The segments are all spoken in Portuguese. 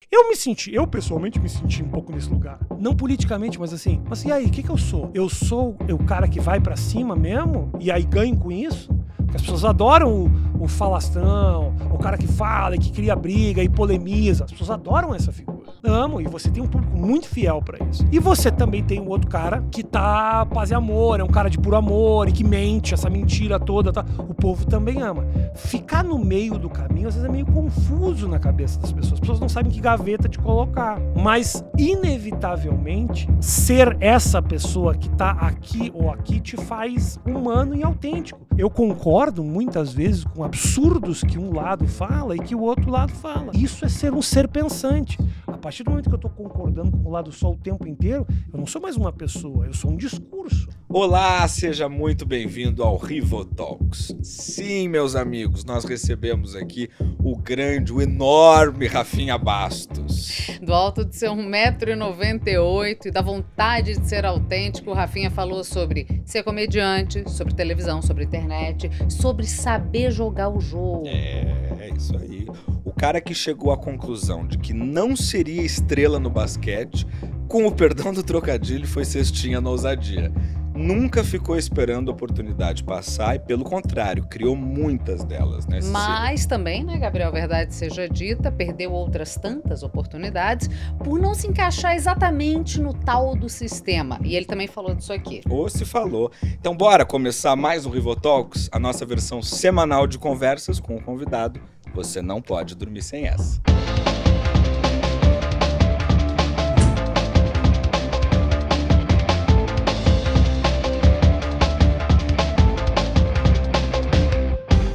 Eu pessoalmente me senti um pouco nesse lugar. Não politicamente, mas assim, e aí, o que eu sou? Eu sou o cara que vai pra cima mesmo? E aí ganho com isso? Porque as pessoas adoram o falastrão, o cara que fala e que cria briga e polemiza. As pessoas adoram essa figura. Amam, e você tem um público muito fiel pra isso. E você também tem um outro cara que tá paz e amor, é um cara de puro amor e que mente, essa mentira toda, tá? O povo também ama. Ficar no meio do caminho, às vezes é meio confuso na cabeça das pessoas. As pessoas não sabem que gaveta te colocar. Mas, inevitavelmente, ser essa pessoa que tá aqui ou aqui te faz humano e autêntico. Eu concordo muitas vezes com absurdos que um lado fala e que o outro lado fala. Isso é ser um ser pensante. A partir do momento que eu tô concordando com o lado só o tempo inteiro, eu não sou mais uma pessoa, eu sou um discurso. Olá, seja muito bem-vindo ao Rivotalks. Sim, meus amigos, nós recebemos aqui o grande, o enorme Rafinha Bastos. Do alto de ser 1,98 m e da vontade de ser autêntico, o Rafinha falou sobre ser comediante, sobre televisão, sobre internet, sobre saber jogar o jogo. É isso aí. O cara que chegou à conclusão de que não seria estrela no basquete, com o perdão do trocadilho, foi cestinha na ousadia. Nunca ficou esperando a oportunidade passar e, pelo contrário, criou muitas delas, né? Mas também, né, Gabriel, verdade seja dita, perdeu outras tantas oportunidades por não se encaixar exatamente no tal do sistema. E ele também falou disso aqui. Ou se falou. Então bora começar mais um Rivotalks, a nossa versão semanal de conversas com o convidado. Você não pode dormir sem essa.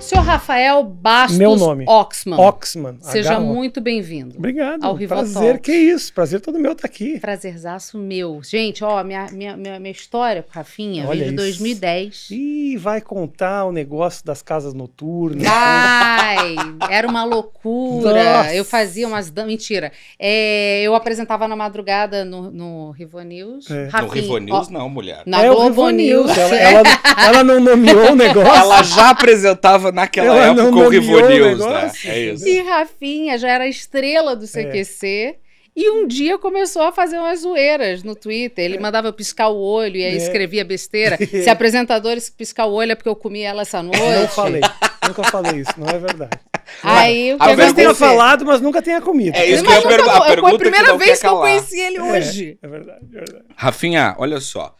Senhor Rafael Bastos Meu nome. Oxman. Oxman. Seja muito bem-vindo. Obrigado. Ao Rivotalks. Prazer, que isso. Prazer todo meu tá aqui. Prazerzaço meu. Gente, ó, minha história com o Rafinha Olha veio de isso. 2010. Ih, vai contar o negócio das casas noturnas. Ai, era uma loucura. Nossa. Eu fazia umas... Mentira. Eu apresentava na madrugada no Rivo News. É. No Rivo News não, mulher. Na o Globo Rivo News. Ela não nomeou o negócio. Ela já apresentava naquela Ela época não o Rivo nomeou o News, né? negócio. É isso. E Rafinha já era estrela do CQC. E um dia começou a fazer umas zoeiras no Twitter. Ele mandava eu piscar o olho e aí escrevia besteira. Se apresentadores piscar o olho é porque eu comi ela essa noite. Não falei. Nunca falei isso. Não é verdade. Aí o que A Talvez vergonha tenha aconteceu? falado, mas nunca tenha comido. É isso Mas que eu ia perguntar. A foi pergunta a primeira que não vez quer que eu calar. conheci ele hoje. É verdade, é verdade. Rafinha, olha só.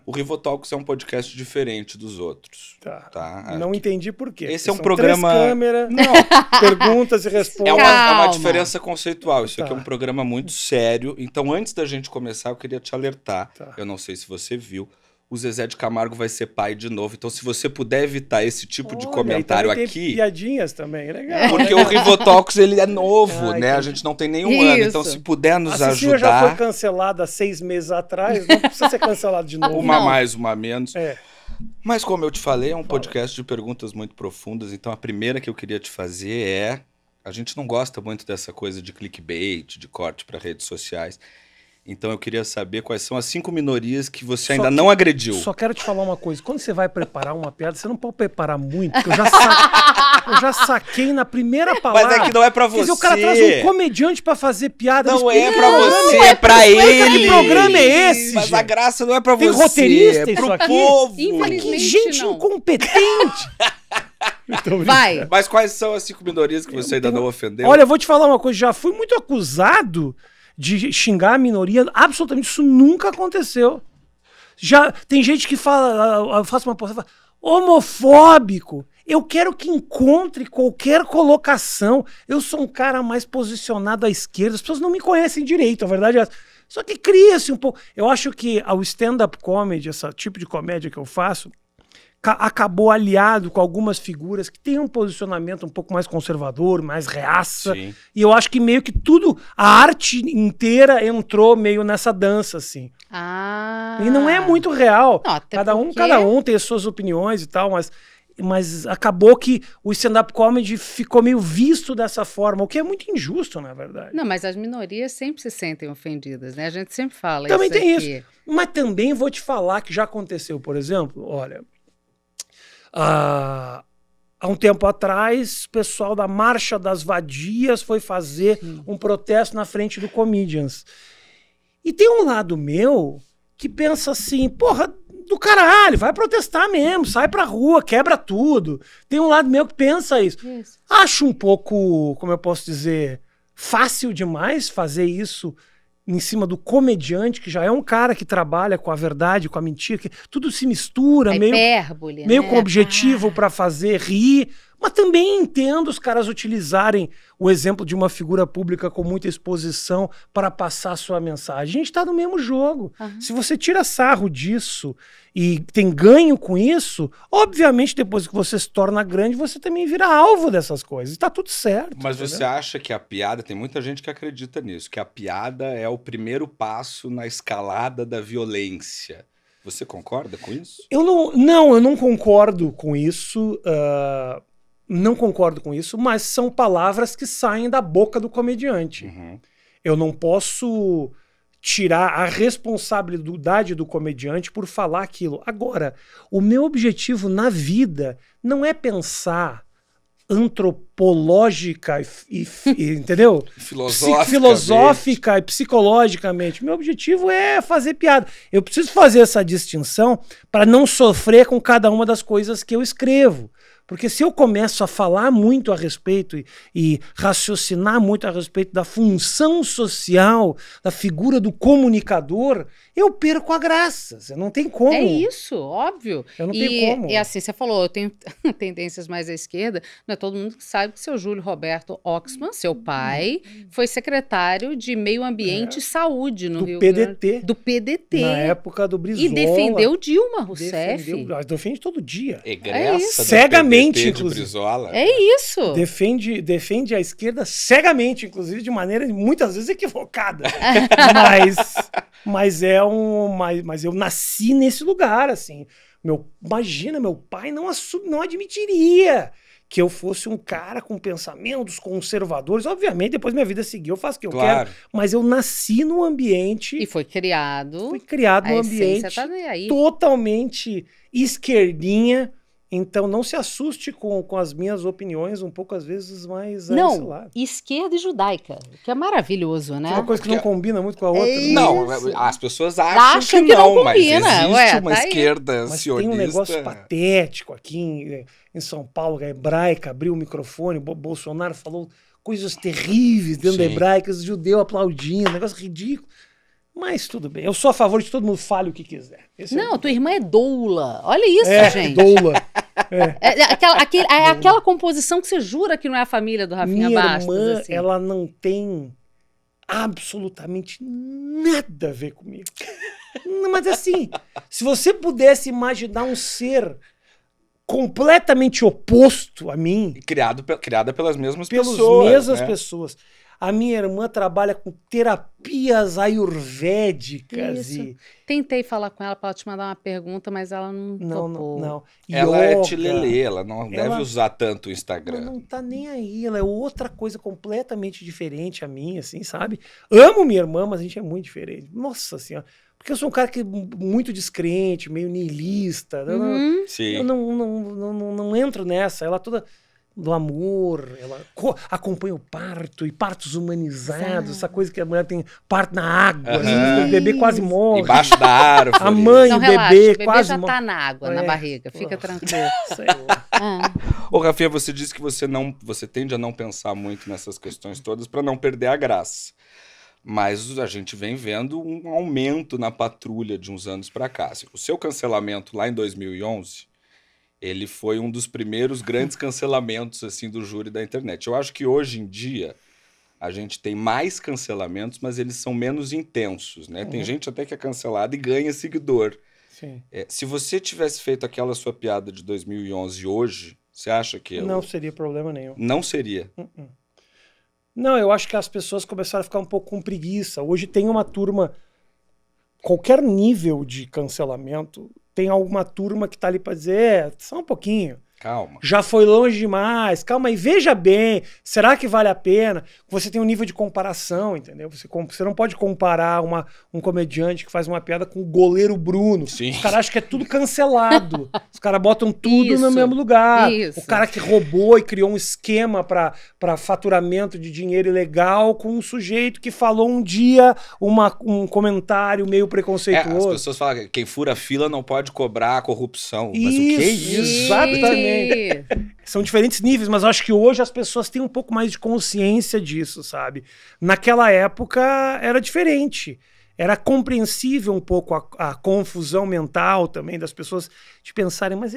O Rivotalks é um podcast diferente dos outros. Tá? Não entendi por quê. Esse é um São programa- 3 câmeras, perguntas e respostas. É uma Calma. diferença conceitual. Isso aqui é Tá. um programa muito sério. Então, antes da gente começar, eu queria te alertar. Tá. Eu não sei se você viu. O Zezé de Camargo vai ser pai de novo. Então, se você puder evitar esse tipo de Olha, comentário e também aqui... tem piadinhas também, legal. Porque o Rivotalks, ele é novo, Ai, né? A entendi. gente não tem nenhum ano. Isso. Então, se puder nos A Cecília já foi ajudar... cancelada há 6 meses atrás, não precisa ser cancelado de novo. Uma Não. mais, uma menos. É. Mas como eu te falei, é um podcast de perguntas muito profundas. Então a primeira que eu queria te fazer é... A gente não gosta muito dessa coisa de clickbait, de corte para redes sociais. Então eu queria saber quais são as 5 minorias que você ainda não agrediu. Só quero te falar uma coisa. Quando você vai preparar uma piada, você não pode preparar muito, porque eu já saquei na primeira palavra. Mas é que não é pra Quer dizer, o você. cara traz um comediante pra fazer piada. Não Me é explica pra que programa você, é é pra ele. Que programa é esse, Mas a gente? graça não é pra Tem você. roteirista é isso pro aqui? povo. Infelizmente. Que gente não. incompetente. Tô Vai. brincando. Mas quais são as 5 minorias que você ainda não ofendeu? Olha, eu vou te falar uma coisa. Já fui muito acusado de xingar a minoria. Absolutamente, isso nunca aconteceu. Já tem gente que fala, eu faço uma postagem, fala, homofóbico. Eu quero que encontre qualquer colocação. Eu sou um cara mais posicionado à esquerda. As pessoas não me conhecem direito, a verdade é essa. Só que cria-se um pouco. Eu acho que o stand-up comedy, esse tipo de comédia que eu faço, acabou aliado com algumas figuras que têm um posicionamento um pouco mais conservador, mais reaça. Sim. E eu acho que meio que tudo, a arte inteira entrou meio nessa dança, assim. Ah. E não é muito real. Não, até cada porque- um tem as suas opiniões e tal, mas acabou que o stand-up comedy ficou meio visto dessa forma, o que é muito injusto, na verdade. Não, mas as minorias sempre se sentem ofendidas, né? A gente sempre fala Também isso tem aqui. isso. Mas também vou te falar que já aconteceu, por exemplo, olha, há um tempo atrás, o pessoal da Marcha das Vadias foi fazer um protesto na frente do Comedians. E tem um lado meu que pensa assim, porra, do caralho, vai protestar mesmo, sai pra rua, quebra tudo. Tem um lado meu que pensa isso. Acho um pouco, como eu posso dizer, fácil demais fazer isso em cima do comediante, que já é um cara que trabalha com a verdade, com a mentira, que tudo se mistura, meio com objetivo para fazer rir. Mas também entendo os caras utilizarem o exemplo de uma figura pública com muita exposição para passar a sua mensagem. A gente está no mesmo jogo. Se você tira sarro disso e tem ganho com isso, obviamente depois que você se torna grande, você também vira alvo dessas coisas. Está tudo certo. Mas você acha que a piada, tem muita gente que acredita nisso, que a piada é o primeiro passo na escalada da violência. Você concorda com isso? Eu não concordo com isso. Não concordo com isso, mas são palavras que saem da boca do comediante. Eu não posso tirar a responsabilidade do comediante por falar aquilo. Agora, o meu objetivo na vida não é pensar antropológica entendeu? Filosófica e psicologicamente. Meu objetivo é fazer piada. Eu preciso fazer essa distinção para não sofrer com cada uma das coisas que eu escrevo. Porque se eu começo a falar muito a respeito e raciocinar muito a respeito da função social, da figura do comunicador, eu perco a graça. Você não tem como. É isso, óbvio. Eu não tenho como. E assim, você falou, eu tenho tendências mais à esquerda. Não é todo mundo que sabe que seu Júlio Roberto Oxman, seu pai, foi secretário de Meio Ambiente e Saúde no Rio Grande do PDT. Na época do Brizola. E defendeu Dilma Rousseff. Defende todo dia. Cegamente. Inclusive. É isso. Defende a esquerda cegamente, inclusive, de maneira muitas vezes equivocada. mas eu nasci nesse lugar, assim. Imagina, meu pai não admitiria que eu fosse um cara com pensamentos conservadores. Obviamente, depois minha vida seguiu, eu faço o que eu quero. Mas eu nasci num ambiente... E foi criado num ambiente totalmente esquerdinha. Então não se assuste com as minhas opiniões, um pouco às vezes mais... esquerda e judaica, que é maravilhoso, né? É uma coisa que não combina muito com a outra. Não, as pessoas acham que não, mas existe uma esquerda sionista. Tem um negócio patético aqui em São Paulo, a Hebraica abriu o microfone, Bolsonaro falou coisas terríveis dentro da Hebraica, os judeus aplaudindo, um negócio ridículo. Mas tudo bem, eu sou a favor de que todo mundo fale o que quiser. Tua irmã é doula. Olha isso, gente. Doula. Aquela composição que você jura que não é a família do Rafinha Bastos. Minha irmã, assim. ela não tem absolutamente nada a ver comigo. Mas assim, se você pudesse imaginar um ser completamente oposto a mim... Criada pelas mesmas pessoas. A minha irmã trabalha com terapias ayurvédicas. Tentei falar com ela para ela te mandar uma pergunta, mas ela não topou. Não. Ela é tilelê, ela não deve usar tanto o Instagram. Ela não tá nem aí, ela é outra coisa completamente diferente a mim, assim, sabe? Amo minha irmã, mas a gente é muito diferente. Nossa Senhora. Porque eu sou um cara muito descrente, meio niilista. Eu não entro nessa. Ela toda... do amor, ela acompanha o parto e partos humanizados, essa coisa que a mulher tem parto na água, o bebê quase morre. Embaixo da árvore. A mãe, o bebê quase já tá na água, na barriga, fica tranquilo. Ô, Rafinha, você disse que você tende a não pensar muito nessas questões todas para não perder a graça. Mas a gente vem vendo um aumento na patrulha de uns anos para cá. O seu cancelamento lá em 2011... ele foi um dos primeiros grandes cancelamentos assim, do júri da internet. Eu acho que hoje em dia a gente tem mais cancelamentos, mas eles são menos intensos, né? Tem gente até que é cancelada e ganha seguidor. Se você tivesse feito aquela sua piada de 2011 hoje, você acha que... Não seria problema nenhum. Não seria? Não, eu acho que as pessoas começaram a ficar um pouco com preguiça. Hoje tem uma turma... Qualquer nível de cancelamento... Tem alguma turma que tá ali pra dizer, só um pouquinho. calma. Já foi longe demais, calma aí, veja bem, será que vale a pena? Você tem um nível de comparação, entendeu? Você não pode comparar um comediante que faz uma piada com o goleiro Bruno. Sim. Os caras acham que é tudo cancelado. Os caras botam tudo Isso, no mesmo lugar. isso. O cara que roubou e criou um esquema para faturamento de dinheiro ilegal com um sujeito que falou um dia um comentário meio preconceituoso. As pessoas falam que quem fura fila não pode cobrar a corrupção. Mas Isso, o que é isso? exatamente. São diferentes níveis, mas eu acho que hoje as pessoas têm um pouco mais de consciência disso, sabe? Naquela época era diferente. Era compreensível um pouco a confusão mental também das pessoas de pensarem, mas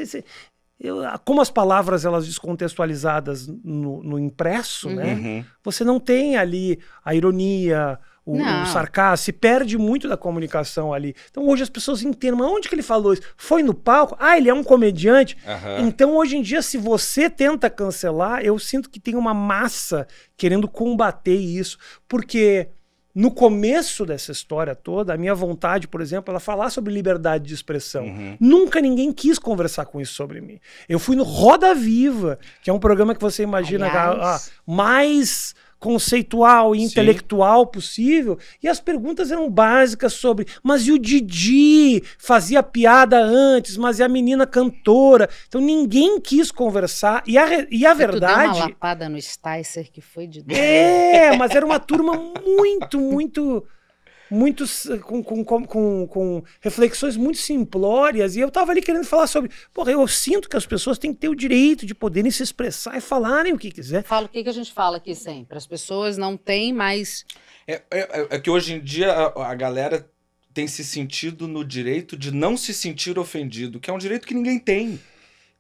como as palavras elas descontextualizadas no impresso, né? Você não tem ali a ironia, o sarcasmo, se perde muito da comunicação ali. Então hoje as pessoas entendem, mas onde que ele falou isso? Foi no palco? Ah, ele é um comediante? Então hoje em dia, se você tenta cancelar, eu sinto que tem uma massa querendo combater isso, porque no começo dessa história toda, a minha vontade, por exemplo, era falar sobre liberdade de expressão. Nunca ninguém quis conversar com isso sobre mim. Eu fui no Roda Viva, que é um programa que você imagina mais conceitual e intelectual possível, e as perguntas eram básicas sobre, mas e o Didi fazia piada antes, mas e a menina cantora? Então ninguém quis conversar, e a verdade... Tu deu uma lapada no Sticer que foi de Deus. Mas era uma turma muito com reflexões muito simplórias, e eu tava ali querendo falar sobre, porra, eu sinto que as pessoas têm que ter o direito de poderem se expressar e falarem o que quiser. Fala o que a gente fala aqui sempre, as pessoas não têm mais... É que hoje em dia a galera tem se sentido no direito de não se sentir ofendido, que é um direito que ninguém tem.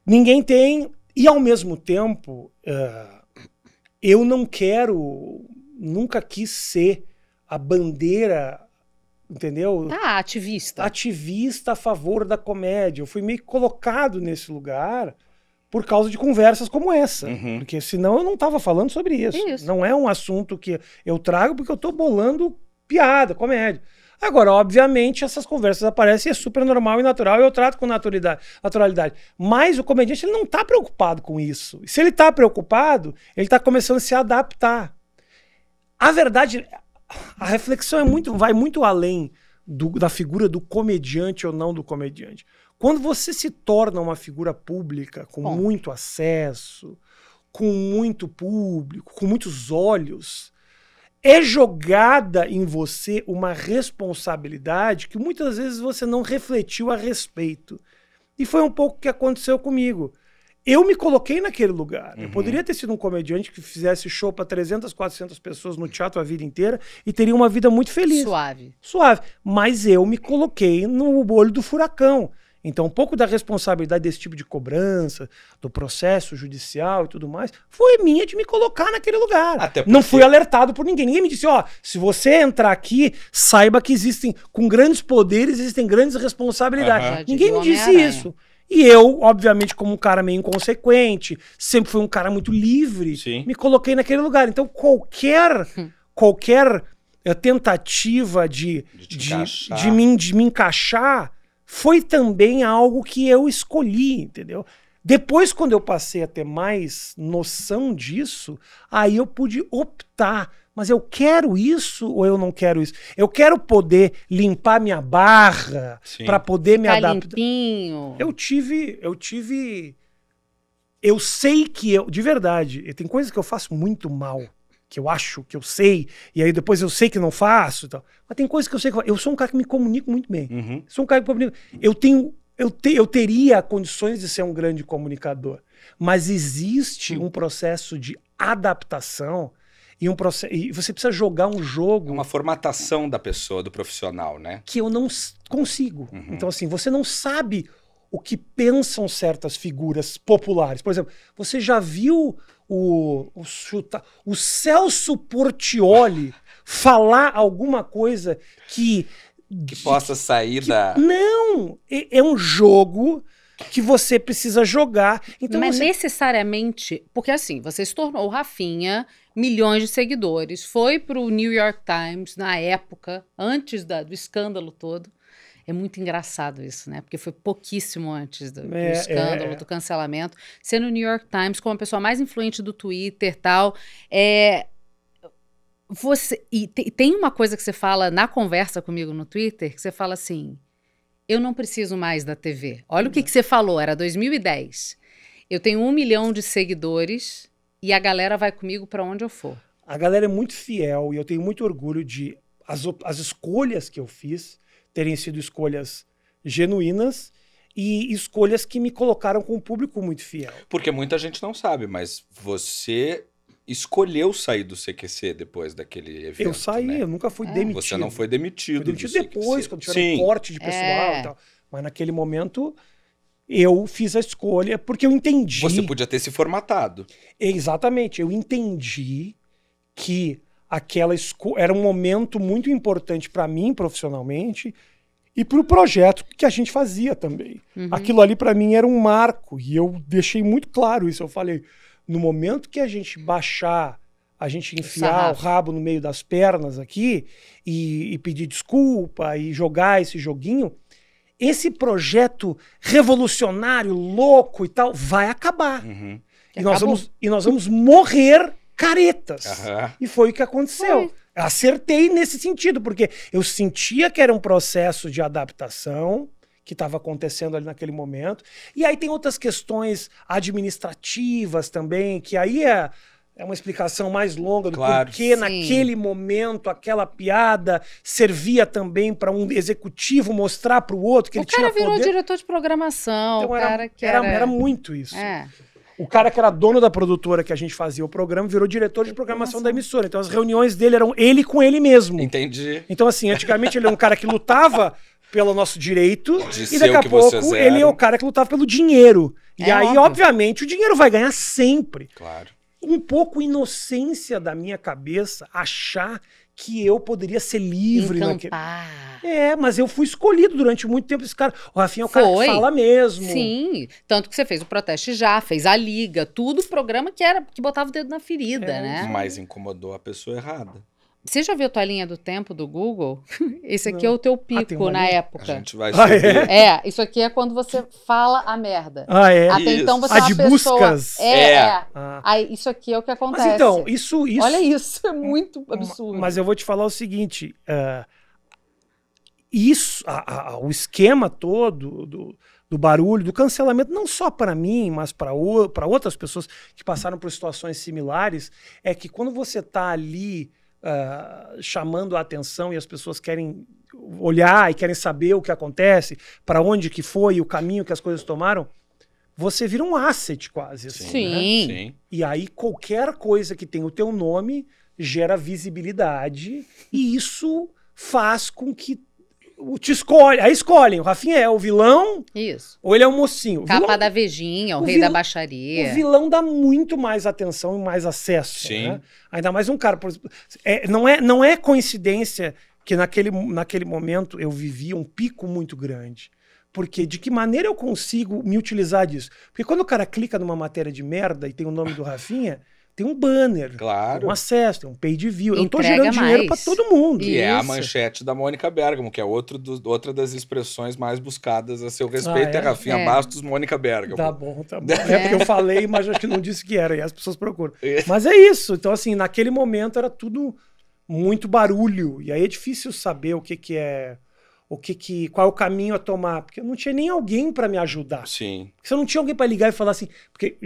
Ninguém tem, e ao mesmo tempo, eu não quero, nunca quis ser a bandeira, entendeu? Ativista. Ativista a favor da comédia. Eu fui meio colocado nesse lugar por causa de conversas como essa. Porque senão eu não estava falando sobre isso. Não é um assunto que eu trago porque eu estou bolando piada, comédia. Agora, obviamente, essas conversas aparecem, é super normal e natural, e eu trato com naturalidade. Mas o comediante ele não está preocupado com isso. E se ele está preocupado, ele está começando a se adaptar. A verdade... A reflexão vai muito além da figura do comediante ou não do comediante. Quando você se torna uma figura pública, com muito acesso, com muito público, com muitos olhos, é jogada em você uma responsabilidade que muitas vezes você não refletiu a respeito. E foi um pouco o que aconteceu comigo. Eu me coloquei naquele lugar. Eu poderia ter sido um comediante que fizesse show para 300, 400 pessoas no teatro a vida inteira e teria uma vida muito feliz. Suave. Mas eu me coloquei no olho do furacão. Então, um pouco da responsabilidade desse tipo de cobrança, do processo judicial e tudo mais, foi minha de me colocar naquele lugar. Até porque... Não fui alertado por ninguém. Ninguém me disse, se você entrar aqui, saiba que com grandes poderes, existem grandes responsabilidades. Ninguém me disse isso. E eu, obviamente, como um cara meio inconsequente, sempre fui um cara muito livre, me coloquei naquele lugar. Então, qualquer tentativa de me encaixar foi também algo que eu escolhi, entendeu? Depois, quando eu passei a ter mais noção disso, aí eu pude optar. Mas eu quero isso ou eu não quero isso? Eu quero poder limpar minha barra para poder me adaptar. Limpinho. Eu sei que de verdade, tem coisas que eu faço muito mal, que eu acho que eu sei, e aí depois eu sei que não faço e tal. Mas tem coisas que eu sei que eu sou um cara que me comunico muito bem. Sou um cara que me comunico. Eu teria condições de ser um grande comunicador, mas existe um processo de adaptação e você precisa jogar um jogo... Uma formatação da pessoa, do profissional, né? Que eu não consigo. Então, assim, você não sabe o que pensam certas figuras populares. Por exemplo, você já viu o Celso Portiolli falar alguma coisa que possa sair da... Não! É um jogo que você precisa jogar. Então Mas necessariamente... Porque assim, você se tornou o Rafinha, milhões de seguidores, foi pro New York Times na época, antes do escândalo todo. É muito engraçado isso, né? Porque foi pouquíssimo antes do escândalo, do cancelamento. Você no New York Times, como a pessoa mais influente do Twitter e tal, tem uma coisa que você fala na conversa comigo no Twitter, que você fala assim, eu não preciso mais da TV. Olha o que você falou, era 2010. Eu tenho 1 milhão de seguidores e a galera vai comigo para onde eu for. A galera é muito fiel e eu tenho muito orgulho de as escolhas que eu fiz terem sido escolhas genuínas e escolhas que me colocaram com um público muito fiel. Porque muita gente não sabe, mas você escolheu sair do CQC depois daquele evento. Eu saí, né? eu nunca fui demitido. Você não foi demitido. Fui demitido depois, quando tiveram um corte de pessoal É. e tal. Mas naquele momento eu fiz a escolha porque eu entendi. Você podia ter se formatado. Exatamente, eu entendi que aquela era um momento muito importante para mim profissionalmente e para o projeto que a gente fazia também. Aquilo ali para mim era um marco e eu deixei muito claro isso. Eu falei, no momento que a gente baixar, a gente enfiar o rabo no meio das pernas aqui e pedir desculpa e jogar esse joguinho, esse projeto revolucionário, louco e tal, vai acabar. E nós vamos morrer caretas. E foi o que aconteceu. Acertei nesse sentido, porque eu sentia que era um processo de adaptação que estava acontecendo ali naquele momento. E aí tem outras questões administrativas também, que aí é uma explicação mais longa do porquê naquele momento aquela piada servia também para um executivo mostrar para o outro que ele tinha poder. O cara virou diretor de programação. Então, o cara que era muito isso. O cara que era dono da produtora que a gente fazia o programa virou diretor de programação da emissora. Então as reuniões dele eram ele com ele mesmo. Entendi. Então assim, antigamente ele é um cara que lutava pelo nosso direito de e daqui a pouco ele é o cara que lutava pelo dinheiro. E aí, obviamente, o dinheiro vai ganhar sempre. Claro. Um pouco inocência da minha cabeça achar que eu poderia ser livre. Mas eu fui escolhido durante muito tempo. Esse cara, o Rafinha é o cara que fala mesmo. Sim, tanto que você fez o Proteste Já, fez a Liga, tudo programa que botava o dedo na ferida, né? Mas incomodou a pessoa errada. Você já viu a toalhinha do tempo do Google? Esse aqui é o teu pico na época. A gente vai subir. Isso aqui é quando você fala a merda. Até isso. então você é uma de pessoa... buscas. Aí isso aqui é o que acontece. Mas então, isso... Olha isso, é muito absurdo. Mas eu vou te falar o seguinte, o esquema todo do barulho, do cancelamento, não só para mim, mas para outras pessoas que passaram por situações similares, é que quando você está ali chamando a atenção e as pessoas querem olhar e querem saber o que acontece, para onde que foi, o caminho que as coisas tomaram, você vira um asset quase. Assim, né? E aí qualquer coisa que tem o teu nome gera visibilidade e isso faz com que aí escolhem, o Rafinha é o vilão ou ele é o mocinho. Capa da Vejinha, o rei da baixaria. O vilão dá muito mais atenção e mais acesso. Né? Ainda mais um cara... Por exemplo, não é coincidência que naquele momento eu vivia um pico muito grande. Porque de que maneira eu consigo me utilizar disso? Porque quando o cara clica numa matéria de merda e tem o nome do Rafinha... Tem um banner, tem um acesso, tem um page view. Eu tô gerando dinheiro para todo mundo. E é a manchete da Mônica Bergamo, que é outra das expressões mais buscadas a seu respeito. É Rafinha Bastos, Mônica Bergamo. Tá bom. Porque eu falei, mas acho que não disse que era. E as pessoas procuram. Mas é isso. Então, assim, naquele momento era tudo muito barulho. E aí é difícil saber qual é o caminho a tomar. Porque eu não tinha nem alguém para me ajudar. Sim. Porque se eu não tinha alguém para ligar e falar assim... Porque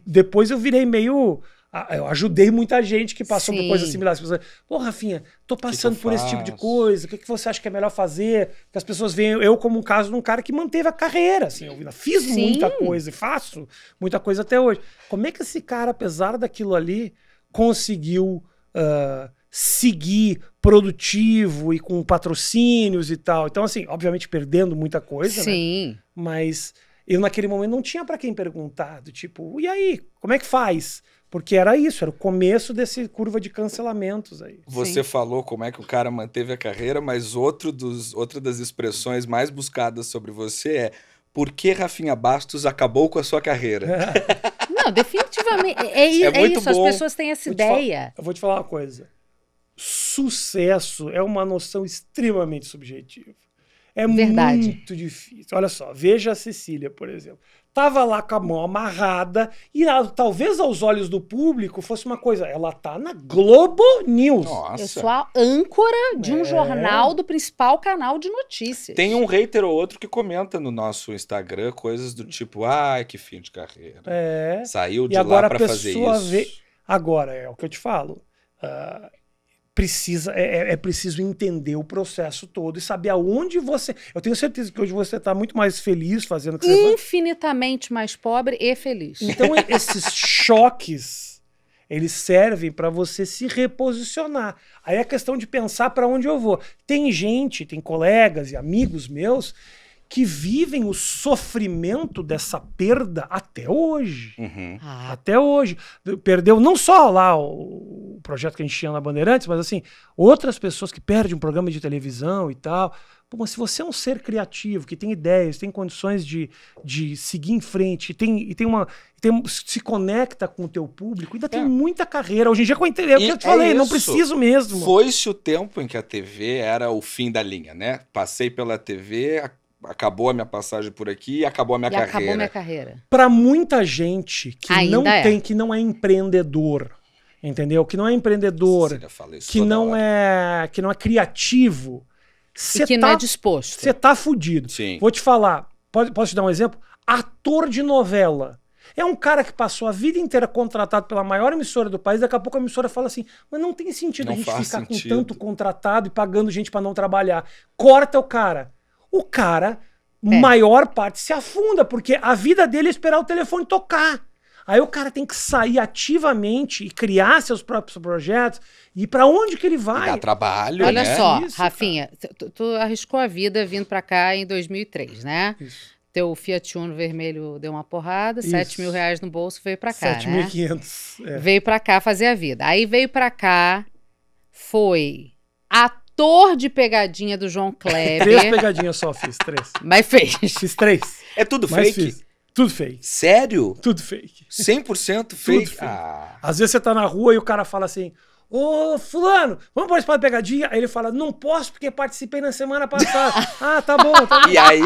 depois eu virei meio... Eu ajudei muita gente que passou por coisas similares. Pô, Rafinha, tô passando por esse tipo de coisa. O que você acha que é melhor fazer? Que as pessoas veem eu como um caso de um cara que manteve a carreira. Assim, eu fiz muita coisa e faço muita coisa até hoje. Como é que esse cara, apesar daquilo ali, conseguiu seguir produtivo e com patrocínios e tal? Então, assim, obviamente perdendo muita coisa, né? Mas eu naquele momento não tinha para quem perguntar. Do tipo, e aí, como é que faz? Porque era isso, era o começo desse curva de cancelamentos aí. Você falou como é que o cara manteve a carreira, mas outra das expressões mais buscadas sobre você é por que Rafinha Bastos acabou com a sua carreira? Não, definitivamente. É isso, as pessoas têm essa ideia. Eu vou te falar uma coisa. Sucesso é uma noção extremamente subjetiva. É Verdade. muito difícil. Olha só, veja a Cecília, por exemplo. Tava lá com a mão amarrada e talvez aos olhos do público fosse uma coisa. Ela tá na Globo News. Nossa. Eu sou a âncora de um jornal do principal canal de notícias. Tem um hater ou outro que comenta no nosso Instagram coisas do tipo, ai, que fim de carreira. É. Saiu de E agora lá pra fazer isso. Agora, é o que eu te falo. É preciso entender o processo todo e saber aonde você... Eu tenho certeza que hoje você está muito mais feliz fazendo o que você faz. Infinitamente mais pobre e feliz. Então, esses choques, eles servem para você se reposicionar. Aí é questão de pensar para onde eu vou. Tem colegas e amigos meus que vivem o sofrimento dessa perda até hoje. Uhum. Até hoje. Perdeu não só lá o projeto que a gente tinha na Bandeirantes, mas assim, outras pessoas que perdem um programa de televisão e tal. Pô, mas se você é um ser criativo, que tem ideias, tem condições de seguir em frente, se conecta com o teu público, ainda tem muita carreira. Hoje em dia, é o que eu te falei, não preciso mesmo. Foi-se o tempo em que a TV era o fim da linha, né? Passei pela TV, acabou a minha passagem por aqui e acabou a minha carreira. Acabou minha carreira. Para muita gente que Ainda que não é empreendedor, entendeu? Que não é empreendedor, que não é criativo, e que não é disposto. Você tá fudido. Sim. Vou te falar, posso te dar um exemplo? Ator de novela. É um cara que passou a vida inteira contratado pela maior emissora do país, daqui a pouco a emissora fala assim, mas não tem sentido a gente ficar com tanto contratado e pagando gente para não trabalhar. Corta o cara. O cara, maior parte, se afunda, porque a vida dele é esperar o telefone tocar. Aí o cara tem que sair ativamente e criar seus próprios projetos e para onde que ele vai. E dá trabalho, Olha né? só, Isso, Rafinha, tu arriscou a vida vindo para cá em 2003, né? Isso. Teu Fiat Uno vermelho deu uma porrada, Isso. 7 mil reais no bolso, veio para cá, 7.500. né? Veio para cá fazer a vida. Aí veio para cá, foi ator de pegadinha do João Kleber. 3 pegadinhas só fiz, 3. Mas fez. Fiz 3. É tudo Mas fake? fiz. Tudo fake. Sério? Tudo fake. 100% fake? Tudo fake. Às vezes você tá na rua e o cara fala assim, ô fulano, vamos participar da pegadinha? Aí ele fala, não posso porque participei na semana passada. Ah, tá bom. E aí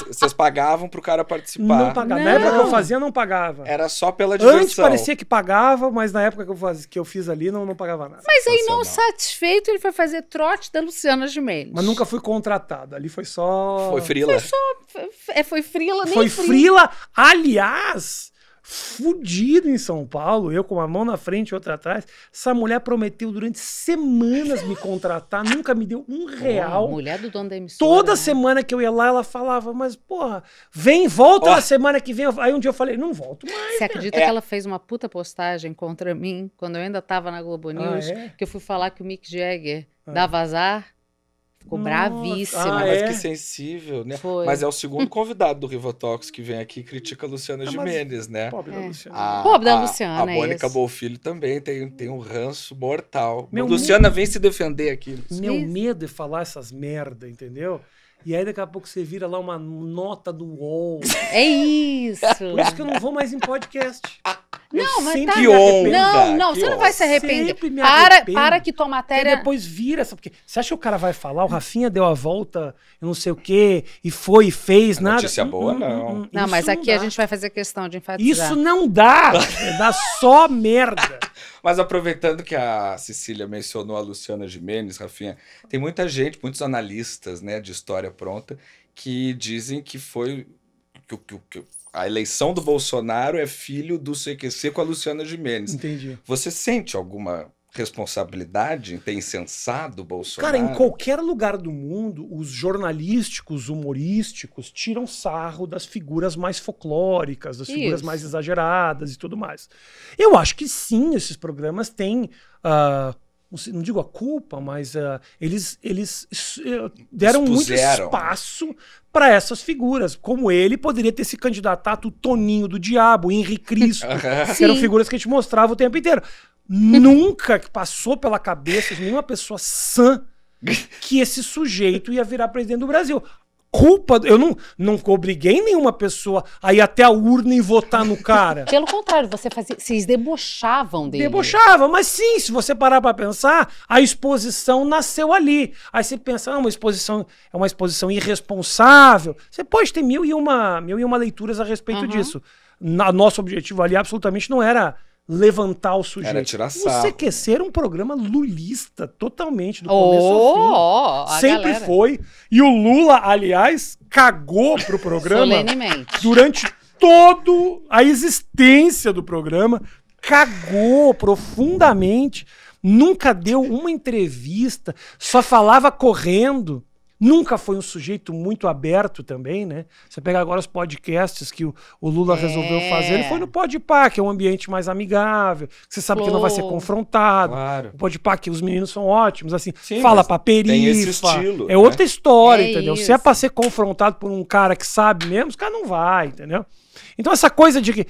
vocês pagavam pro cara participar? Não pagava. Na época que eu fazia, não pagava. Era só pela diversão. Antes parecia que pagava, mas na época que eu fiz ali, não pagava nada. Mas aí, não satisfeito, ele foi fazer trote da Luciana Gimenez. Mas nunca fui contratado. Ali foi só... Foi frila? Foi frila, nem Foi frila. Aliás, fudido em São Paulo, eu com uma mão na frente e outra atrás. Essa mulher prometeu durante semanas me contratar, nunca me deu R$1. Mulher do dono da emissora. Toda né? semana que eu ia lá, ela falava, mas porra, volta na semana que vem. Aí um dia eu falei, não volto mais. Você acredita que ela fez uma puta postagem contra mim, quando eu ainda tava na Globo News, que eu fui falar que o Mick Jagger dava azar? Ficou bravíssima. Mas que sensível, né? Foi. Mas é o segundo convidado do Rivotalks que vem aqui e critica a Luciana Gimenez, né? Pobre da Luciana. Pobre da Luciana, A Mônica isso. Bolfilho também tem um ranço mortal. Meu Luciana vem se defender aqui. Meu medo é falar essas merda, entendeu? E aí daqui a pouco você vira lá uma nota do UOL. É isso. Por isso que eu não vou mais em podcast. Não, mas tá. Que onda! Não, você não vai se arrepender. Sempre me arrependo. Para que tua Porque matéria... depois vira essa... Porque você acha que o cara vai falar, o Rafinha deu a volta, eu não sei o quê, e foi e fez, nada? Notícia boa, não. Não, mas Isso aqui não a dá. gente vai fazer questão de enfatizar. Isso não dá! Dá só merda. Mas aproveitando que a Cecília mencionou a Luciana Gimenez, Rafinha, tem muita gente, muitos analistas, né, de história pronta, que dizem que foi... que a eleição do Bolsonaro é filho do CQC com a Luciana Gimenez. Entendi. Você sente alguma responsabilidade em ter incensado o Bolsonaro? Cara, em qualquer lugar do mundo, os jornalísticos, humorísticos, tiram sarro das figuras mais folclóricas, das figuras mais exageradas e tudo mais. Eu acho que sim, esses programas têm... não digo a culpa, mas eles deram muito espaço para essas figuras. Como ele poderia ter se candidatado o Toninho do Diabo, o Henrique Cristo, que eram figuras que a gente mostrava o tempo inteiro. Nunca passou pela cabeça de nenhuma pessoa sã que esse sujeito ia virar presidente do Brasil. culpa. Eu não obriguei nenhuma pessoa a ir até a urna e votar no cara. Pelo contrário, vocês debochavam dele. Debochava, mas sim, se você parar pra pensar, a exposição nasceu ali. Aí você pensa, uma exposição é uma exposição irresponsável. Você pode ter mil e uma leituras a respeito disso. Nosso objetivo ali absolutamente não era levantar o sujeito. Era tirar sarro. O CQC era um programa lulista, totalmente, do começo ao fim. Sempre foi. E o Lula, aliás, cagou pro programa solenemente. Durante toda a existência do programa. Cagou profundamente. Nunca deu uma entrevista, só falava correndo. Nunca foi um sujeito muito aberto também, né? Você pega agora os podcasts que o Lula resolveu fazer, ele foi no Podpah, que é um ambiente mais amigável, que você sabe que não vai ser confrontado. Claro. O Podpah, que os meninos são ótimos, assim, Sim, fala pra perifa. tem esse estilo, é outra história, entendeu? Isso. Se é pra ser confrontado por um cara que sabe mesmo, os cara não vai, entendeu? Então essa coisa de que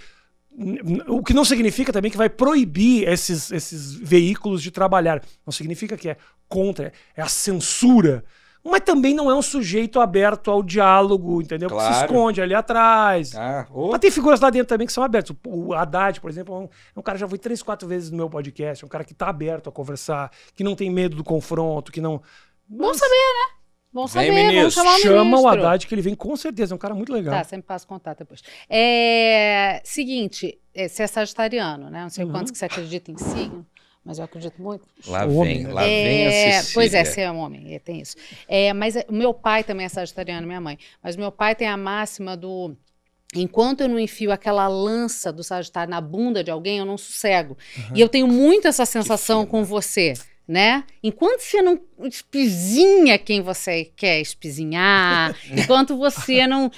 o que não significa também que vai proibir esses veículos de trabalhar. Não significa que é contra, é a censura. Mas também não é um sujeito aberto ao diálogo, entendeu? Claro. Que se esconde ali atrás. Mas tem figuras lá dentro também que são abertas. O Haddad, por exemplo, é um cara que já foi 3, 4 vezes no meu podcast. É um cara que tá aberto a conversar, que não tem medo do confronto, que não... Bom saber, né? Bom saber, ministro. vamos chamar o Chama ministro. o Haddad, que ele vem com certeza. É um cara muito legal. Tá, você me passa o contato depois. Seguinte, você é sagitariano, né? Não sei quantos que você acredita em signo, mas eu acredito muito. Lá Homem, vem, né? lá vem a Cecília. Pois é, você é um homem, tem isso. Mas o meu pai também é sagitariano, minha mãe. Mas meu pai tem a máxima do... Enquanto eu não enfio aquela lança do Sagitário na bunda de alguém, eu não sossego. E eu tenho muito essa sensação com você, né? Enquanto você não espizinha quem você quer espizinhar, enquanto você não...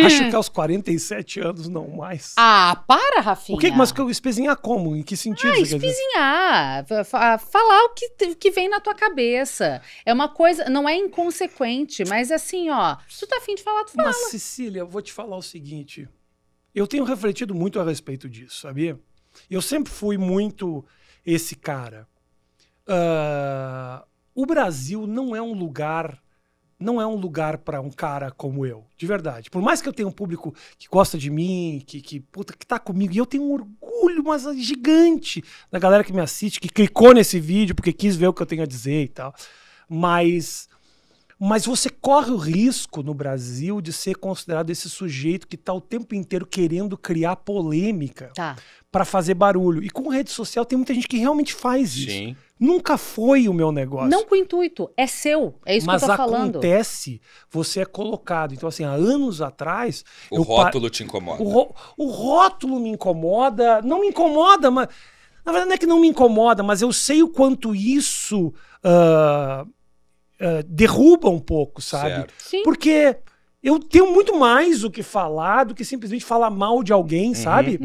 Acho que aos 47 anos, não mais. Ah, para, Rafinha. Mas que eu espezinhar como? Em que sentido? Você quer dizer? Espizinhar, falar o que vem na tua cabeça. É uma coisa, não é inconsequente, mas assim, ó, se tu tá afim de falar, tu fala. Mas, Cecília, eu vou te falar o seguinte. Eu tenho refletido muito a respeito disso, sabia? Eu sempre fui muito esse cara. O Brasil não é um lugar para um cara como eu, de verdade. Por mais que eu tenha um público que gosta de mim, que tá comigo, e eu tenho um orgulho, mas gigante da galera que me assiste, que clicou nesse vídeo porque quis ver o que eu tenho a dizer e tal. Mas você corre o risco no Brasil de ser considerado esse sujeito que tá o tempo inteiro querendo criar polêmica para fazer barulho. E com rede social tem muita gente que realmente faz isso. Sim. Nunca foi o meu negócio. Não com intuito, é seu. É isso que eu tô falando. Mas acontece, você é colocado. Então, assim, há anos atrás... O rótulo te incomoda. O rótulo me incomoda. Não me incomoda, mas... Na verdade, não é que não me incomoda, mas eu sei o quanto isso derruba um pouco, sabe? Certo. Sim. Porque eu tenho muito mais o que falar do que simplesmente falar mal de alguém, sabe?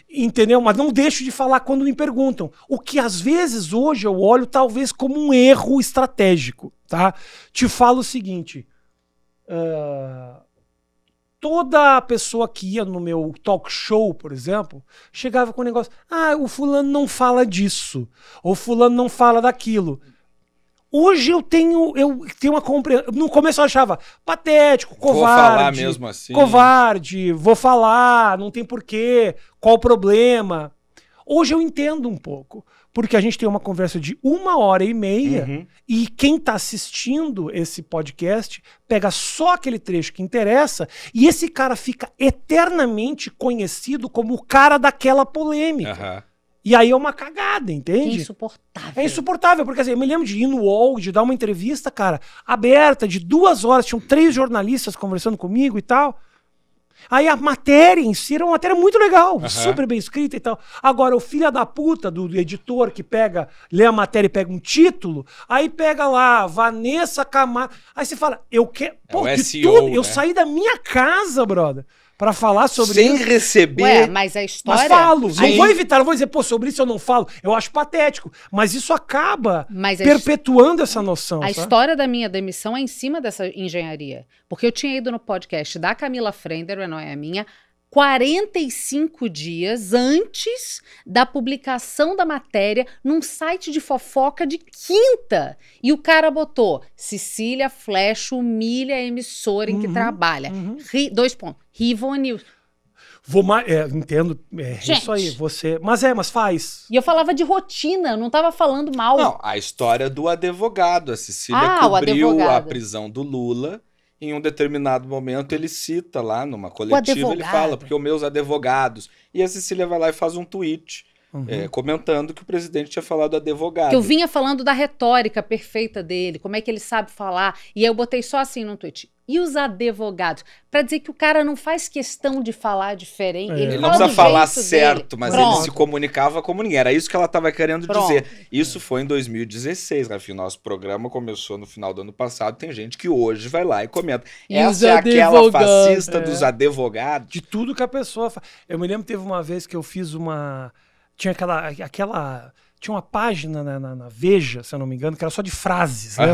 Entendeu? Mas não deixo de falar quando me perguntam. O que às vezes hoje eu olho talvez como um erro estratégico, tá? Te falo o seguinte. Toda pessoa que ia no meu talk show, por exemplo, chegava com o negócio, o fulano não fala disso, ou fulano não fala daquilo. Hoje eu tenho uma compreensão. No começo eu achava patético, covarde. Vou falar mesmo assim. Covarde, vou falar, não tem porquê, qual o problema. Hoje eu entendo um pouco, porque a gente tem uma conversa de 1h30 e quem tá assistindo esse podcast pega só aquele trecho que interessa e esse cara fica eternamente conhecido como o cara daquela polêmica. E aí é uma cagada, entende? É insuportável. É insuportável, porque assim, eu me lembro de ir no UOL, de dar uma entrevista, cara, aberta, de 2 horas, tinham 3 jornalistas conversando comigo e tal. Aí a matéria em si era uma matéria muito legal, super bem escrita e tal. Agora, o filho da puta do editor que lê a matéria e pega um título, aí pega lá, Vanessa Camargo. Aí você fala, eu quero. Pô, o de SEO, tudo, né? Eu saí da minha casa, brother, pra falar sobre sem isso. receber. Ué, mas a história... Mas falo, Sim. não vou evitar, não vou dizer, pô, sobre isso eu não falo. Eu acho patético. Mas isso acaba perpetuando essa noção. A história da minha demissão é em cima dessa engenharia. Porque eu tinha ido no podcast da Camila Frender, não é a minha, 45 dias antes da publicação da matéria num site de fofoca de quinta. E o cara botou: Cecília Flesch humilha a emissora em que trabalha. 2 pontos. Rivo News. Entendo. Gente. Isso aí. Mas faz. E eu falava de rotina, eu não tava falando mal. Não, a história do advogado. A Cecília o cobriu advogado. a prisão do Lula. Em um determinado momento, ele cita lá numa coletiva, ele fala, porque os meus advogados. E a Cecília vai lá e faz um tweet comentando que o presidente tinha falado advogado. Que eu vinha falando da retórica perfeita dele, como é que ele sabe falar. E aí eu botei só assim no tweet. E os advogados? Pra dizer que o cara não faz questão de falar diferente. Ele não precisa falar certo, mas ele se comunicava como ninguém. Era isso que ela estava querendo dizer. Isso foi em 2016, Rafinha. Nosso programa começou no final do ano passado. Tem gente que hoje vai lá e comenta. Essa é aquela fascista dos advogados. De tudo que a pessoa faz. Eu me lembro que teve uma vez que eu fiz uma... Tinha Tinha uma página na Veja, se eu não me engano, que era só de frases. Né?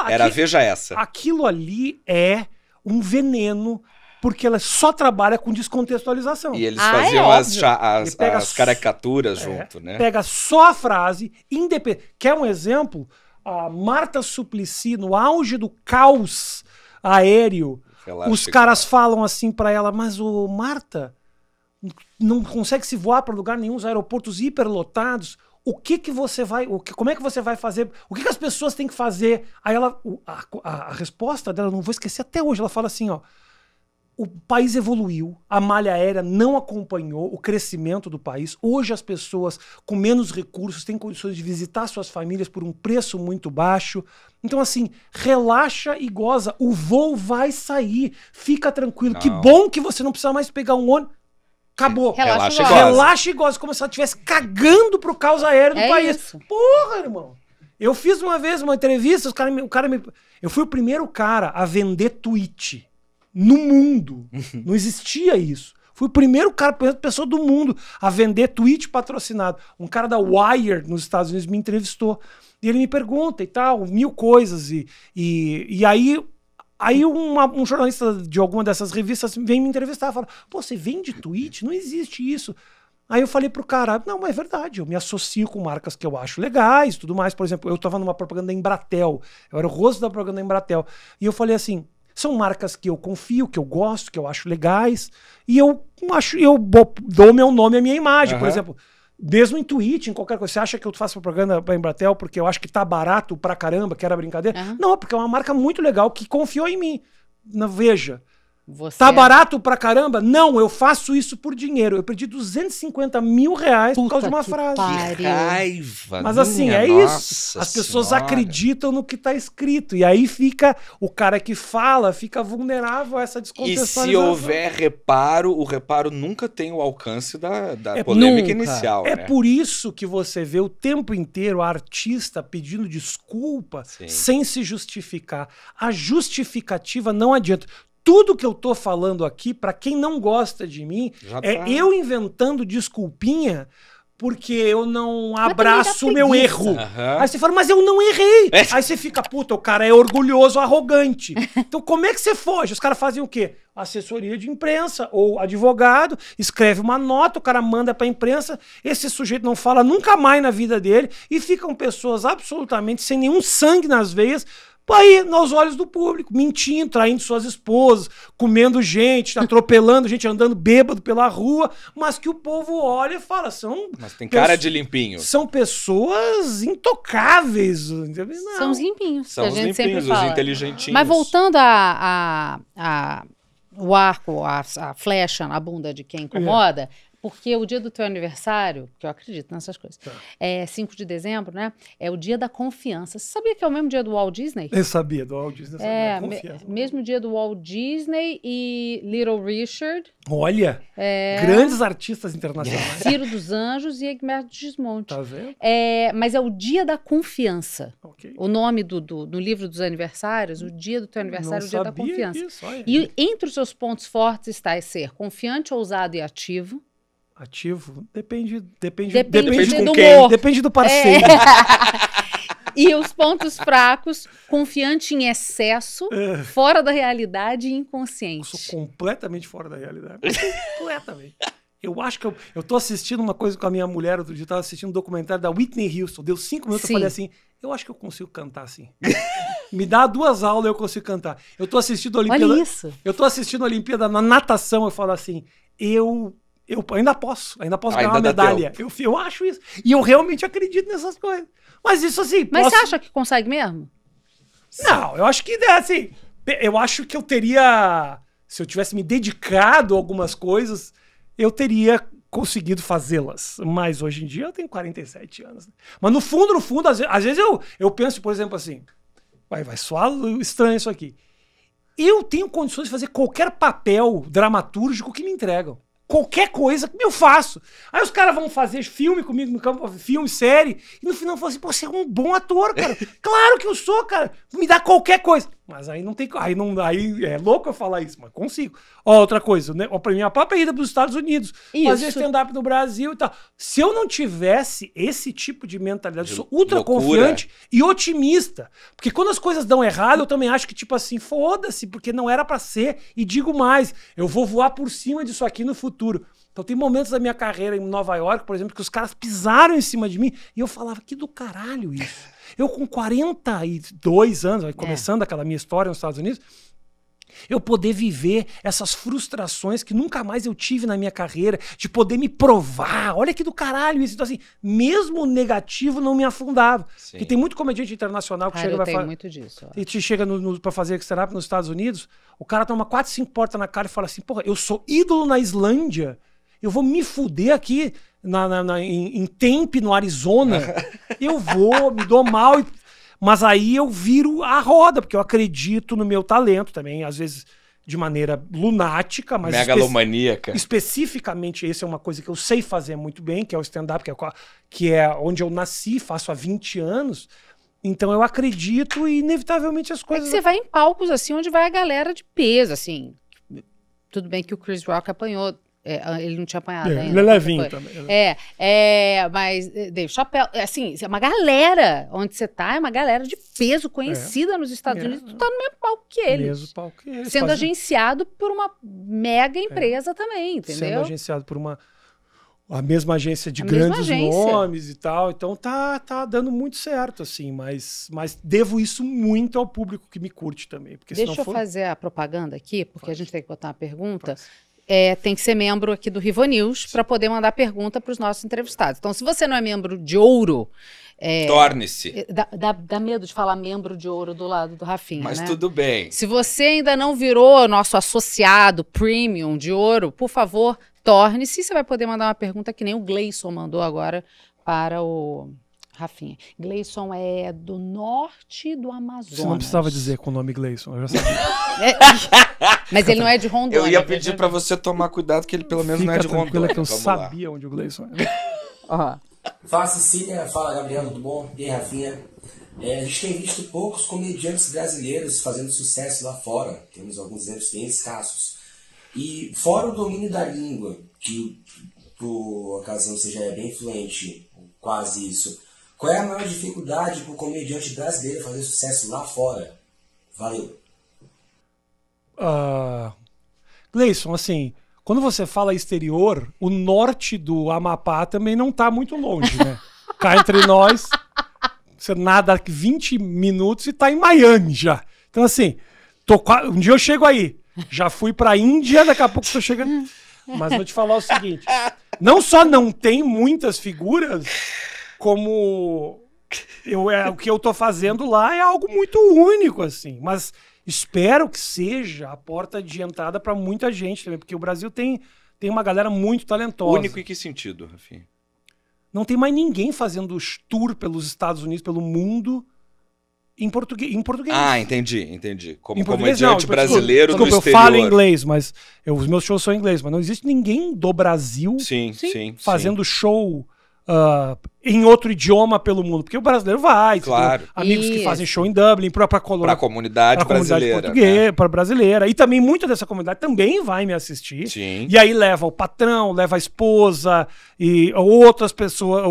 Era Veja Essa. Aquilo ali é um veneno, porque ela só trabalha com descontextualização. E eles faziam as caricaturas junto, né? Pega só a frase, independente. Quer um exemplo? A Marta Suplicy, no auge do caos aéreo, os caras falam assim pra ela, mas Marta... não consegue se voar para lugar nenhum, os aeroportos hiperlotados. Como é que você vai fazer? O que as pessoas têm que fazer? Aí a resposta dela, não vou esquecer até hoje, ela fala assim, ó: o país evoluiu, a malha aérea não acompanhou o crescimento do país. Hoje as pessoas com menos recursos têm condições de visitar suas famílias por um preço muito baixo. Então, assim, relaxa e goza. O voo vai sair. Fica tranquilo. Que bom que você não precisa mais pegar um ônibus. Acabou. Relaxa e goza. Como se ela estivesse cagando pro caos aéreo do país. Isso. Porra, irmão. Eu fiz uma vez uma entrevista, eu fui o primeiro cara a vender tweet no mundo. Não existia isso. Fui o primeiro cara, a primeira pessoa do mundo a vender tweet patrocinado. Um cara da Wired nos Estados Unidos me entrevistou. E ele me pergunta e tal, 1000 coisas. E aí um jornalista de alguma dessas revistas vem me entrevistar e fala: pô, você vende tweet? Não existe isso. Aí eu falei pro cara: não, mas é verdade, eu me associo com marcas que eu acho legais, tudo mais. Por exemplo, eu tava numa propaganda da Embratel, eu era o rosto da propaganda da Embratel. E eu falei assim: são marcas que eu confio, que eu gosto, que eu acho legais, e eu dou meu nome à minha imagem. Por exemplo, mesmo em tweet, em qualquer coisa. Você acha que eu faço propaganda pra Embratel porque eu acho que tá barato pra caramba, que era brincadeira? Não, porque é uma marca muito legal que confiou em mim. Veja. Tá barato pra caramba? Não, eu faço isso por dinheiro. Eu perdi 250 mil reais por causa de uma frase. Que raiva. Mas assim, é isso. As pessoas acreditam no que tá escrito. E aí fica, o cara que fala fica vulnerável a essa descontextualização. E se houver reparo, o reparo nunca tem o alcance da polêmica inicial. É por isso que você vê o tempo inteiro a artista pedindo desculpa sem se justificar. A justificativa não adianta. Tudo que eu tô falando aqui, pra quem não gosta de mim, eu inventando desculpinha porque eu não abraço o meu erro. Aí você fala: mas eu não errei. Aí você fica: puta, o cara é orgulhoso, arrogante. Então como é que você foge? Os caras fazem o quê? Assessoria de imprensa ou advogado, escreve uma nota, o cara manda pra imprensa, esse sujeito não fala nunca mais na vida dele e ficam pessoas absolutamente sem nenhum sangue nas veias, aí, nos olhos do público, mentindo, traindo suas esposas, comendo gente, atropelando gente, andando bêbado pela rua, mas que o povo olha e fala: mas tem cara de limpinho. São pessoas intocáveis. Não. São os limpinhos. São os limpinhos, os inteligentinhos. Mas voltando o arco, a flecha na bunda de quem incomoda... Porque o dia do teu aniversário, que eu acredito nessas coisas, é 5 de dezembro, né? É o dia da confiança. Você sabia que é o mesmo dia do Walt Disney? Eu sabia, do Walt Disney. Mesmo dia do Walt Disney e Little Richard. Olha, grandes artistas internacionais. Ciro dos Anjos e Egberto Gismonti. Tá vendo? Mas é o dia da confiança. O nome do livro dos aniversários, o dia do teu aniversário, é o dia da confiança. E entre os seus pontos fortes está ser confiante, ousado e ativo. Ativo? Depende do com quem. Depende do parceiro. E os pontos fracos, confiante em excesso, fora da realidade e inconsciente. Eu sou completamente fora da realidade. Completamente. Eu acho que eu tô assistindo uma coisa com a minha mulher outro dia, eu tava assistindo um documentário da Whitney Houston, deu 5 minutos, Sim. eu falei assim, eu acho que eu consigo cantar assim. Me dá 2 aulas e eu consigo cantar. Eu tô assistindo a Olimpíada. Olha isso. Eu tô assistindo a Olimpíada na natação, eu falo assim, eu ainda posso ganhar uma medalha. Eu acho isso. E eu realmente acredito nessas coisas. Mas isso assim. Mas você acha que consegue mesmo? Não, eu acho que assim. Eu acho que eu teria. Se eu tivesse me dedicado a algumas coisas, eu teria conseguido fazê-las. Mas hoje em dia eu tenho 47 anos. Mas no fundo, às vezes eu penso, por exemplo, assim. Vai soar estranho isso aqui. Eu tenho condições de fazer qualquer papel dramatúrgico que me entregam. Qualquer coisa eu faço. Aí os caras vão fazer filme comigo no campo, filme, série, e no final falam assim, pô, você é um bom ator, cara. Claro que eu sou, cara. Me dá qualquer coisa. Mas aí não tem. Aí é louco eu falar isso, mas consigo. Ó, outra coisa, né? Pra minha própria ida para os Estados Unidos, fazer stand-up no Brasil e tal. Se eu não tivesse esse tipo de mentalidade, eu sou ultra confiante e otimista. Porque quando as coisas dão errado, eu também acho que, tipo assim, foda-se, porque não era pra ser. E digo mais, eu vou voar por cima disso aqui no futuro. Então tem momentos da minha carreira em Nova York, por exemplo, que os caras pisaram em cima de mim e eu falava, que do caralho isso. Eu com 42 anos, começando aquela minha história nos Estados Unidos, eu poder viver essas frustrações que nunca mais eu tive na minha carreira, de poder me provar, olha que do caralho isso. Então assim, mesmo o negativo não me afundava. Sim. Porque tem muito comediante internacional que chega e vai falar... muito disso. E te chega pra fazer stand-up nos Estados Unidos, o cara toma 4, 5 portas na cara e fala assim, porra, eu sou ídolo na Islândia, eu vou me fuder aqui em Tempe, no Arizona, eu vou, me dou mal, mas aí eu viro a roda, porque eu acredito no meu talento também, às vezes de maneira lunática, mas megalomaníaca. Especificamente, essa é uma coisa que eu sei fazer muito bem, que é o stand-up, que é onde eu nasci, faço há 20 anos. Então eu acredito e inevitavelmente as coisas... É que você vai em palcos assim, onde vai a galera de peso, assim. Tudo bem que o Chris Rock apanhou. Ele não tinha apanhado ainda. Ele é levinho também. Mas Dave Chappelle, assim, é uma galera onde você tá, é uma galera de peso conhecida nos Estados Unidos, tu tá no mesmo palco que eles. Mesmo palco que eles. Sendo agenciado por uma mega empresa também, entendeu? Sendo agenciado por a mesma agência de grandes nomes e tal, então tá dando muito certo, assim, mas devo isso muito ao público que me curte também. Porque Deixa eu fazer a propaganda aqui, porque a gente tem que botar uma pergunta. Tem que ser membro aqui do Rivo News para poder mandar pergunta para os nossos entrevistados. Então, se você não é membro de ouro... Torne-se. Dá medo de falar membro de ouro do lado do Rafinha, mas né? tudo bem. Se você ainda não virou nosso associado premium de ouro, por favor, torne-se. Você vai poder mandar uma pergunta que nem o Gleison mandou agora para o Rafinha. Gleison é do norte do Amazonas. Você não precisava dizer com o nome Gleison, eu já sabia. Mas ele não é de Rondônia. Eu ia pedir para você tomar cuidado que ele pelo menos não é de Rondônia. Que eu sabia onde o Gleison era. Fala Cecília, fala Gabriel, tudo bom? E aí, Rafinha? A gente tem visto poucos comediantes brasileiros fazendo sucesso lá fora. Temos alguns exemplos bem escassos. E fora o domínio da língua, que por ocasião você já é bem fluente, quase isso. Qual é a maior dificuldade para o comediante brasileiro fazer sucesso lá fora? Valeu. Gleison, assim, quando você fala exterior, o norte do Amapá também não tá muito longe, né? Cá entre nós, você nada 20 minutos e tá em Miami já. Então, assim, um dia eu chego aí. Já fui pra Índia, daqui a pouco tô chegando. Mas vou te falar o seguinte: não só não tem muitas figuras, como o que eu tô fazendo lá é algo muito único, assim. Mas espero que seja a porta de entrada para muita gente também, porque o Brasil tem uma galera muito talentosa. Único em que sentido, Rafinha? Não tem mais ninguém fazendo tour pelos Estados Unidos, pelo mundo, em português. Entendi. Como não, comediante brasileiro no exterior. Eu falo inglês, mas os meus shows são em inglês, mas não existe ninguém do Brasil fazendo show em outro idioma pelo mundo, porque o brasileiro vai, claro. Amigos que fazem show em Dublin, para a comunidade brasileira, portuguesa, para brasileira, e também muita dessa comunidade também vai me assistir. Sim. E aí leva o patrão, leva a esposa e outras pessoas,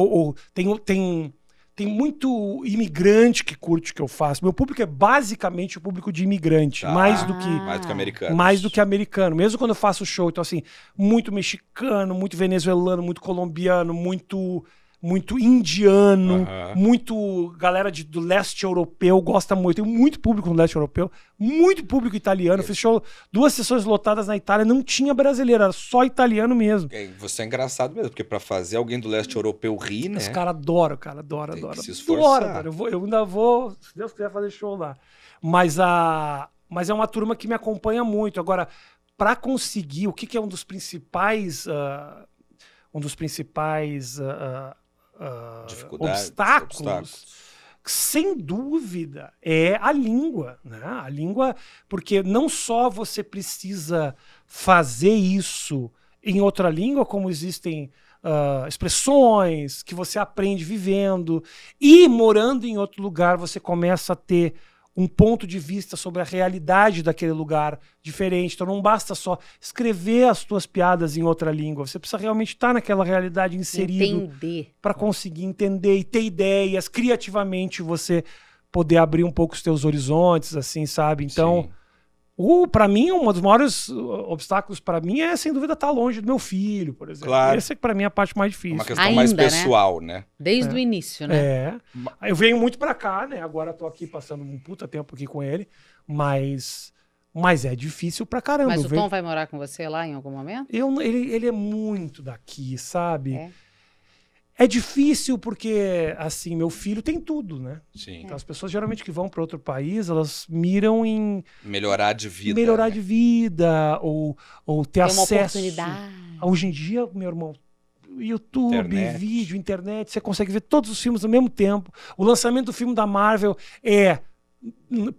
tem tem muito imigrante que curte o que eu faço. Meu público é basicamente o público de imigrante, mais do que americano. Mais do que americano. Mesmo quando eu faço show, então assim, muito mexicano, muito venezuelano, muito colombiano, muito indiano, muito galera do leste europeu gosta muito. Tem muito público no leste europeu, muito público italiano. Fiz show, 2 sessões lotadas na Itália, não tinha brasileiro, era só italiano mesmo. Você é engraçado mesmo, porque pra fazer alguém do leste europeu rir, né? Os caras adoram, cara, adoram. Que se esforçar. Adoro. Eu ainda vou, se Deus quiser, fazer show lá. Mas é uma turma que me acompanha muito. Agora, pra conseguir, o que é um dos principais obstáculos, sem dúvida, é a língua, né? A língua, porque não só você precisa fazer isso em outra língua, como existem expressões que você aprende vivendo, e morando em outro lugar você começa a ter um ponto de vista sobre a realidade daquele lugar diferente. Então não basta só escrever as tuas piadas em outra língua. Você precisa realmente estar naquela realidade inserido para conseguir entender e ter ideias, criativamente você poder abrir um pouco os teus horizontes, assim, sabe? Então, para mim, um dos maiores obstáculos para mim é, sem dúvida, estar longe do meu filho, por exemplo. Claro. Essa é, para mim, a parte mais difícil. Uma questão mais pessoal, né? Desde o início, né? Eu venho muito pra cá, né? Agora tô aqui passando um puta tempo aqui com ele, mas é difícil pra caramba. Mas o Tom vai morar com você lá em algum momento? Ele é muito daqui, sabe? É difícil porque, assim, meu filho tem tudo, né? Sim. Então as pessoas geralmente que vão para outro país, elas miram em melhorar de vida. Melhorar de vida, ou ter acesso. Uma oportunidade. Hoje em dia, meu irmão, YouTube, vídeo, internet, você consegue ver todos os filmes ao mesmo tempo. O lançamento do filme da Marvel é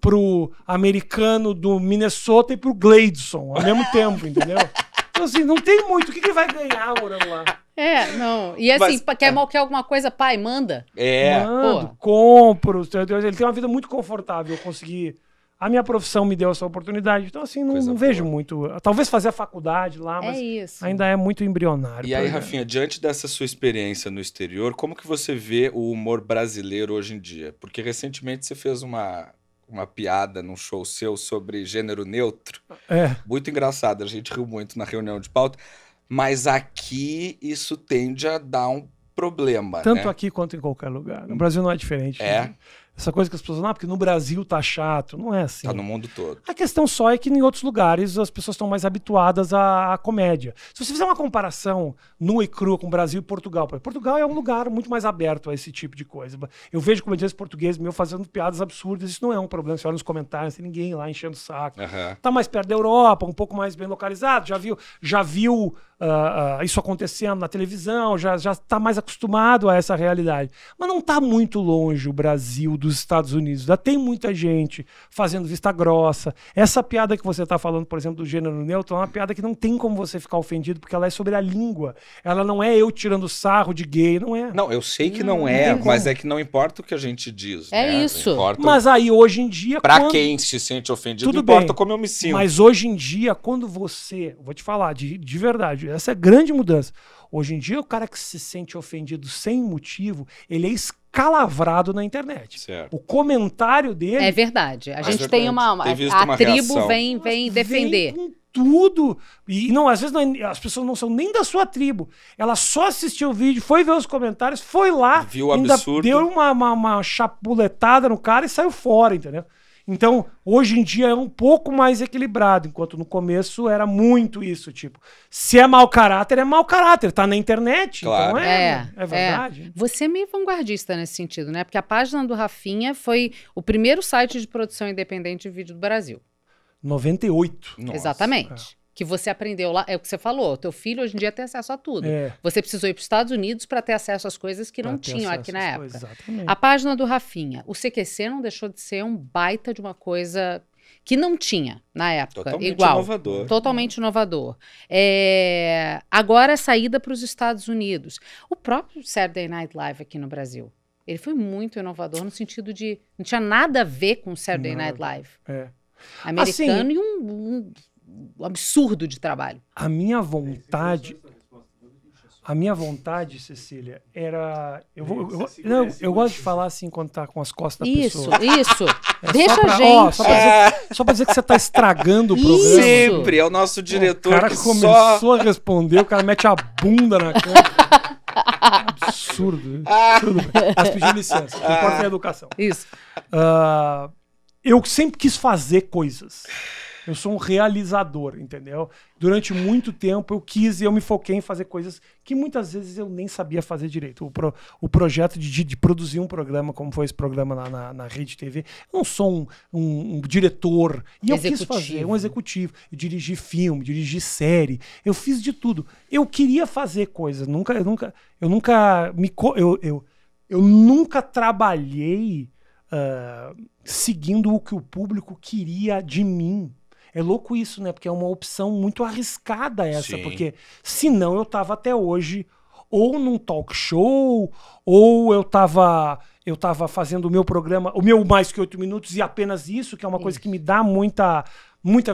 pro americano do Minnesota e pro Gleidson ao mesmo tempo, entendeu? Então, assim, não tem muito. O que ele vai ganhar morando lá? Não. E assim, quer alguma coisa, pai, manda. Mando, compro. Ele tem uma vida muito confortável. Eu consegui... A minha profissão me deu essa oportunidade. Então, assim, não vejo muito. Talvez fazer a faculdade lá, mas ainda é muito embrionário. E aí, Rafinha, diante dessa sua experiência no exterior, como que você vê o humor brasileiro hoje em dia? Porque recentemente você fez uma piada num show seu sobre gênero neutro. Muito engraçado. A gente riu muito na reunião de pauta. Mas aqui isso tende a dar um problema, tanto né? Aqui quanto em qualquer lugar. No Brasil não é diferente. Né? Essa coisa que as pessoas... porque no Brasil tá chato. Não é assim. Tá no mundo todo. A questão só é que em outros lugares as pessoas estão mais habituadas à comédia. Se você fizer uma comparação nua e crua com o Brasil e Portugal... Portugal é um lugar muito mais aberto a esse tipo de coisa. Eu vejo comediantes portugueses meio fazendo piadas absurdas. Isso não é um problema. Você olha nos comentários, tem ninguém lá enchendo o saco. Tá mais perto da Europa, um pouco mais bem localizado. Já viu isso acontecendo na televisão, já tá mais acostumado a essa realidade. Mas não tá muito longe o Brasil dos Estados Unidos. Já tem muita gente fazendo vista grossa. Essa piada que você tá falando, por exemplo, do gênero neutro, é uma piada que não tem como você ficar ofendido, porque ela é sobre a língua. Ela não é eu tirando sarro de gay, não é. Não, eu sei que não é, mas é que não importa o que a gente diz. É isso. Mas aí, hoje em dia... Quem se sente ofendido, tudo importa bem, como eu me sinto. Mas hoje em dia, quando você... Vou te falar, de verdade, essa é a grande mudança. Hoje em dia, o cara que se sente ofendido sem motivo, ele é escalavrado na internet. Certo. O comentário dele... É verdade. A gente tem a tribo vem defender. Com tudo. E não, às vezes as pessoas não são nem da sua tribo. Ela só assistiu o vídeo, foi ver os comentários, foi lá, viu o ainda absurdo, deu uma chapuletada no cara e saiu fora, entendeu? Então, hoje em dia é um pouco mais equilibrado, enquanto no começo era muito isso, tipo, se é mau caráter, tá na internet, claro. Então é verdade. Você é meio vanguardista nesse sentido, né? Porque a página do Rafinha foi o primeiro site de produção independente de vídeo do Brasil. 98. Nossa. Exatamente. Que você aprendeu lá, é o que você falou, teu filho hoje em dia tem acesso a tudo. Você precisou ir para os Estados Unidos para ter acesso às coisas que não tinham aqui na época. Exatamente. A página do Rafinha, o CQC não deixou de ser um baita de uma coisa que não tinha na época. Totalmente igual. Inovador. Totalmente inovador. Agora a saída para os Estados Unidos. O próprio Saturday Night Live aqui no Brasil, ele foi muito inovador no sentido de não tinha nada a ver com o Saturday Night Live. Americano assim, e um absurdo de trabalho. A minha vontade... A minha vontade, Cecília, era... Eu gosto de falar assim quando tá com as costas da pessoa. Isso. É Deixa a gente. Só pra dizer que você tá estragando o programa. Sempre, é o nosso diretor O cara que começou a responder, o cara mete a bunda na cara. Absurdo. Tudo bem. Mas pedir licença, o que importa é a educação. Isso. Eu sempre quis fazer coisas. Eu sou um realizador, entendeu? Durante muito tempo eu quis e eu me foquei em fazer coisas que muitas vezes eu nem sabia fazer direito. O projeto de produzir um programa, como foi esse programa na Rede TV, eu não sou um diretor. E eu quis fazer um executivo. Eu dirigi filme, dirigi série. Eu fiz de tudo. Eu queria fazer coisas. Eu nunca trabalhei seguindo o que o público queria de mim. É louco isso, né? Porque é uma opção muito arriscada essa. Sim. Porque senão eu tava até hoje ou num talk show, ou eu tava fazendo o meu programa, o meu Mais Que 8 Minutos e apenas isso, que é uma coisa que me dá muita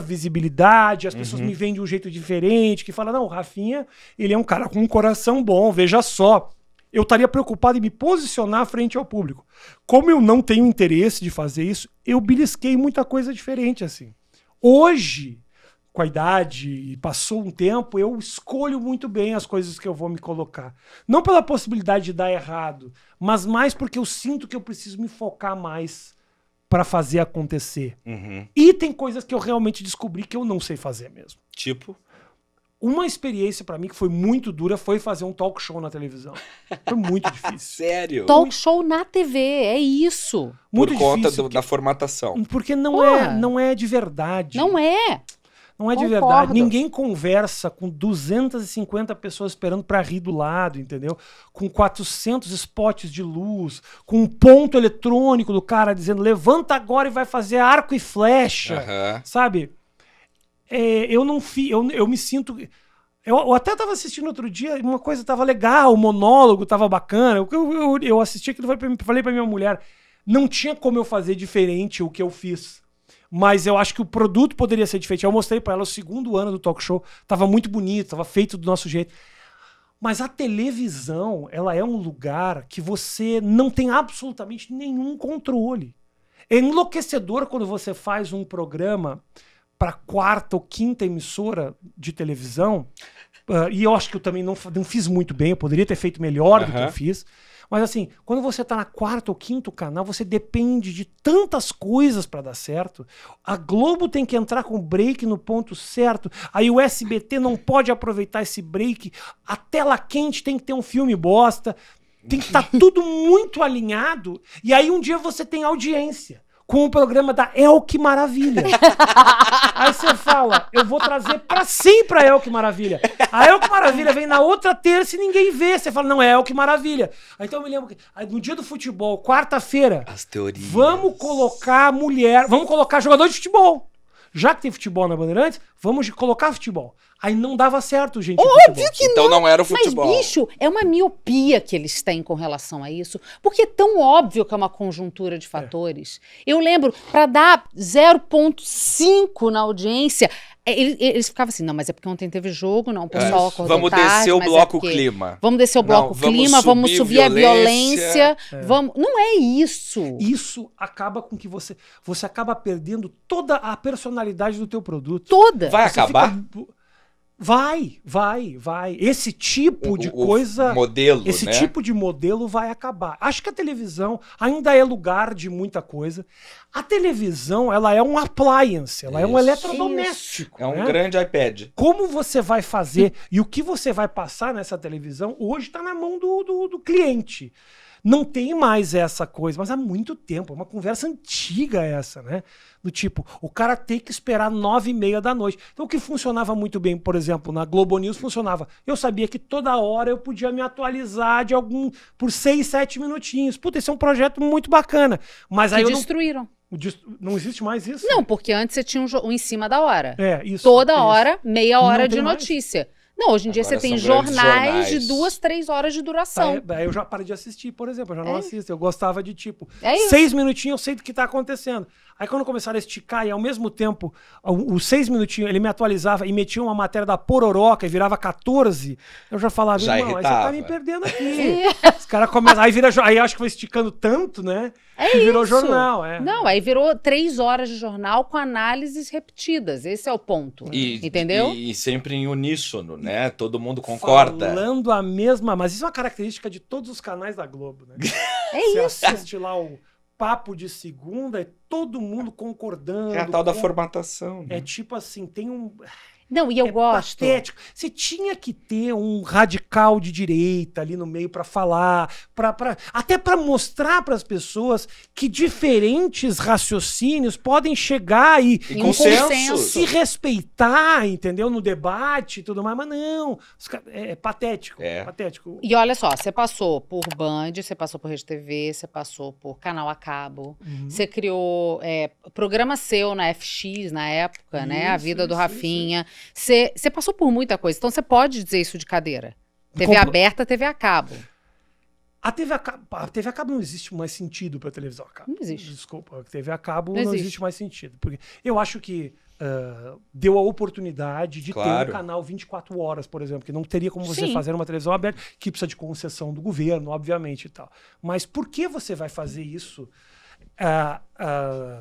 visibilidade, as pessoas me veem de um jeito diferente, que falam, não, o Rafinha, ele é um cara com um coração bom, veja só. Eu estaria preocupado em me posicionar frente ao público. Como eu não tenho interesse de fazer isso, eu belisquei muita coisa diferente, assim. Hoje, com a idade, e passou um tempo, eu escolho muito bem as coisas que eu vou me colocar. Não pela possibilidade de dar errado, mas mais porque eu sinto que eu preciso me focar mais para fazer acontecer. E tem coisas que eu realmente descobri que eu não sei fazer mesmo. Tipo? Uma experiência pra mim que foi muito dura foi fazer um talk show na televisão. Foi muito difícil. Sério? Talk show na TV, é isso. Muito Por conta difícil, da formatação. Porque Porra. não é de verdade. Não é. Não é de Concordo. verdade. Ninguém conversa com 250 pessoas esperando pra rir do lado, entendeu? Com 400 spots de luz, com um ponto eletrônico do cara dizendo levanta agora e vai fazer arco e flecha, sabe? Eu me sinto... Eu até tava assistindo outro dia, uma coisa tava legal, o monólogo tava bacana. Eu assisti aquilo e falei pra minha mulher, não tinha como eu fazer diferente o que eu fiz. Mas eu acho que o produto poderia ser diferente. Eu mostrei pra ela o segundo ano do talk show, tava muito bonito, tava feito do nosso jeito. Mas a televisão, ela é um lugar que você não tem absolutamente nenhum controle. É enlouquecedor quando você faz um programa para quarta ou quinta emissora de televisão, e eu acho que eu também não fiz muito bem, eu poderia ter feito melhor do que eu fiz, mas assim, quando você tá na quarta ou quinto canal, você depende de tantas coisas para dar certo. A Globo tem que entrar com break no ponto certo, aí o SBT não pode aproveitar esse break, a tela quente tem que ter um filme bosta, tem que estar tudo muito alinhado, e aí um dia você tem audiência com o programa da El Que Maravilha. Aí você fala, eu vou trazer pra sempre a El Que Maravilha. A El Que Maravilha vem na outra terça e ninguém vê. Você fala, não, é El Que Maravilha. Aí então eu me lembro que no dia do futebol, quarta-feira, as teorias. Vamos colocar vamos colocar jogador de futebol. Já que tem futebol na Bandeirantes, vamos colocar futebol. Aí não dava certo, gente. Óbvio que então não era o futebol. Mas, bicho, é uma miopia que eles têm com relação a isso, porque é tão óbvio que é uma conjuntura de fatores. Eu lembro, para dar 0,5 na audiência, eles ficavam assim, não, mas é porque ontem teve jogo, não, o pessoal acordou vamos tarde, descer o mas bloco porque... clima. Vamos descer o bloco clima, vamos subir a violência. Vamos... Não é isso. Isso acaba com que você acaba perdendo toda a personalidade do teu produto. Toda. Vai acabar? Vai. Esse tipo de coisa... modelo, esse né? tipo de modelo vai acabar. Acho que a televisão ainda é lugar de muita coisa. A televisão, ela é um appliance, ela é um eletrodoméstico. É um né? grande iPad. Como você vai fazer e o que você vai passar nessa televisão, hoje está na mão do cliente. Não tem mais essa coisa, mas há muito tempo, é uma conversa antiga essa, né? Do tipo, o cara tem que esperar 9h30 da noite. Então o que funcionava muito bem, por exemplo, na Globo News funcionava. Eu sabia que toda hora eu podia me atualizar por 6, 7 minutinhos. Puta, esse é um projeto muito bacana. Mas aí destruíram. Não existe mais isso? Não, porque antes você tinha um em cima da hora. Isso. Toda hora, meia hora de tem notícia. Não, hoje em dia Agora você tem são grandes jornais de jornais. 2, 3 horas de duração. Daí eu já parei de assistir, por exemplo. Eu já não assisto. Eu gostava de, tipo, É isso. 6 minutinhos eu sei do que tá acontecendo. Aí quando começaram a esticar e ao mesmo tempo, os 6 minutinhos, ele me atualizava e metia uma matéria da Pororoca e virava 14, eu já falava, Já irmão, aí você tá irritava. me perdendo aqui. Os caras começam, aí acho que foi esticando tanto, né? É que virou isso. jornal. Não, aí virou 3 horas de jornal com análises repetidas. Esse é o ponto. Entendeu? E sempre em uníssono, né? Todo mundo concorda. Falando a mesma, mas isso é uma característica de todos os canais da Globo, né? É Você assiste lá o Papo de Segunda, é todo mundo concordando. É a tal da formatação. É Né? tipo assim, tem um... Não, e eu gosto. Patético. Você tinha que ter um radical de direita ali no meio pra falar, até pra mostrar pras pessoas que diferentes raciocínios podem chegar E Em um consenso. consenso. se respeitar, entendeu? No debate e tudo mais, mas não. É patético. É. Patético. E olha só, você passou por Band, você passou por Rede TV, você passou por Canal a Cabo, você criou programa seu na FX na época, né? A Isso, Vida do isso, Rafinha. Você passou por muita coisa, então você pode dizer isso de cadeira. TV aberta, TV a cabo. A TV a cabo não existe mais sentido para televisão a cabo. Não existe. Desculpa, a TV a cabo Não não existe. existe mais sentido. Porque eu acho que deu a oportunidade de ter Claro. um canal 24 horas, por exemplo, que não teria como você Sim. fazer uma televisão aberta, que precisa de concessão do governo, obviamente e tal. Mas por que você vai fazer isso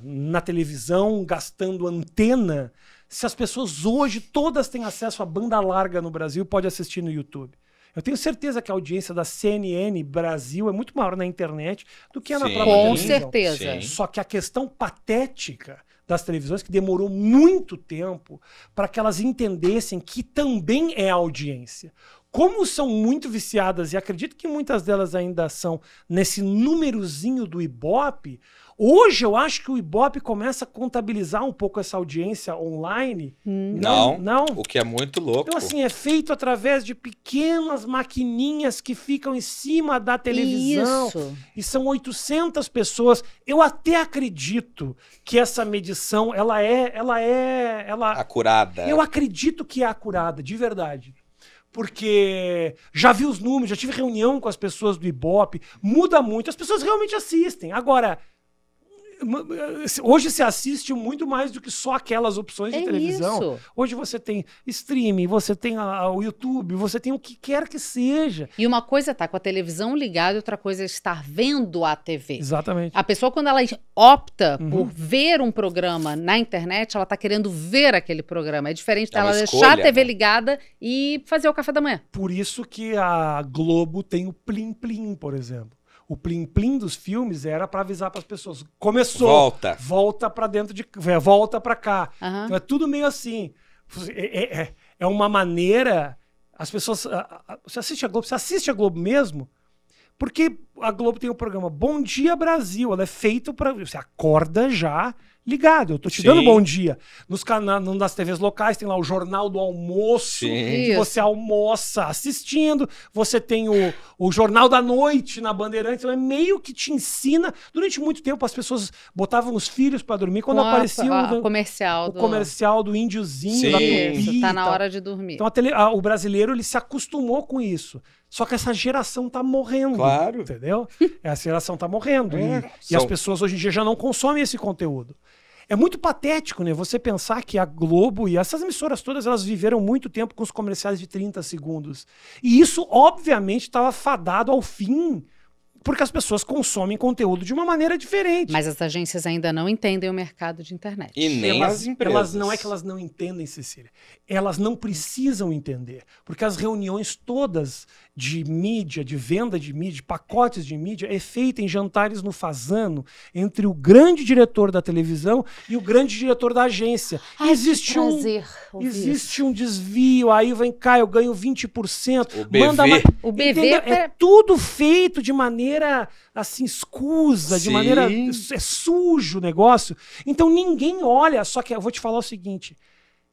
na televisão, gastando antena, se as pessoas hoje todas têm acesso a banda larga no Brasil e pode assistir no YouTube? Eu tenho certeza que a audiência da CNN Brasil é muito maior na internet do que na Sim. própria Com televisão. certeza. Sim. Só que a questão patética das televisões, que demorou muito tempo para que elas entendessem que também é audiência. Como são muito viciadas, e acredito que muitas delas ainda são nesse númerozinho do Ibope, hoje eu acho que o Ibope começa a contabilizar um pouco essa audiência online. Não. Não. O que é muito louco. Então, assim, é feito através de pequenas maquininhas que ficam em cima da televisão. Isso. E são 800 pessoas. Eu até acredito que essa medição, Acurada. eu acredito que é acurada, de verdade. Porque já vi os números, já tive reunião com as pessoas do Ibope, muda muito, as pessoas realmente assistem. Agora, hoje se assiste muito mais do que só aquelas opções de televisão. Isso. Hoje você tem streaming, você tem o YouTube, você tem o que quer que seja. E uma coisa é estar com a televisão ligada e outra coisa é estar vendo a TV. Exatamente. A pessoa, quando ela opta por ver um programa na internet, ela está querendo ver aquele programa. É diferente É uma dela deixar escolha, a TV né? ligada e fazer o café da manhã. Por isso que a Globo tem o Plim Plim, por exemplo. O Plim Plim dos filmes era para avisar para as pessoas. Começou. Volta. Volta para dentro de... Volta para cá. Aham. Então é tudo meio assim. É uma maneira... As pessoas... Você assiste a Globo mesmo? Porque a Globo tem o programa Bom Dia Brasil. Ela é feito para... Você acorda já ligado. Eu tô te dando Sim. bom dia. Nas TVs locais tem lá o Jornal do Almoço. Sim. Que Isso. você almoça assistindo. Você tem o Jornal da Noite na Bandeirantes. Então é meio que te ensina. Durante muito tempo as pessoas botavam os filhos para dormir. Quando Com aparecia a o comercial comercial do índiozinho, Sim. da Tupi Isso, e tá na tal. hora de dormir. Então o brasileiro ele se acostumou com isso. Só que essa geração tá morrendo. Claro. Entendeu? Essa geração tá morrendo. E São- as pessoas hoje em dia já não consomem esse conteúdo. É muito patético, né? Você pensar que a Globo e essas emissoras todas, elas viveram muito tempo com os comerciais de 30 segundos. E isso, obviamente, estava fadado ao fim, porque as pessoas consomem conteúdo de uma maneira diferente. Mas as agências ainda não entendem o mercado de internet. E nem as empresas. Elas não é que elas não entendem, Cecília. Elas não precisam entender. Porque as reuniões todas de mídia, de venda de mídia, de pacotes de mídia, é feita em jantares no Fazano entre o grande diretor da televisão e o grande diretor da agência. Ai, existe que prazer ouvir existe um desvio, aí vem cá, eu ganho 20%. O BV. O BV Entendeu? É tudo feito de maneira assim, escusa, de Sim. maneira... É sujo o negócio. Então ninguém olha, só que eu vou te falar o seguinte...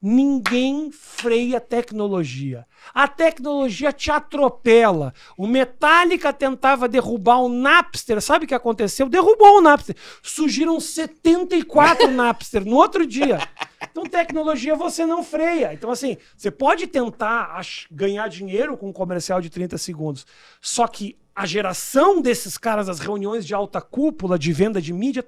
Ninguém freia a tecnologia. A tecnologia te atropela. O Metallica tentava derrubar o Napster. Sabe o que aconteceu? Derrubou o Napster. Surgiram 74 Napster no outro dia. Então, tecnologia você não freia. Então, assim, você pode tentar ganhar dinheiro com um comercial de 30 segundos. Só que a geração desses caras, as reuniões de alta cúpula, de venda de mídia,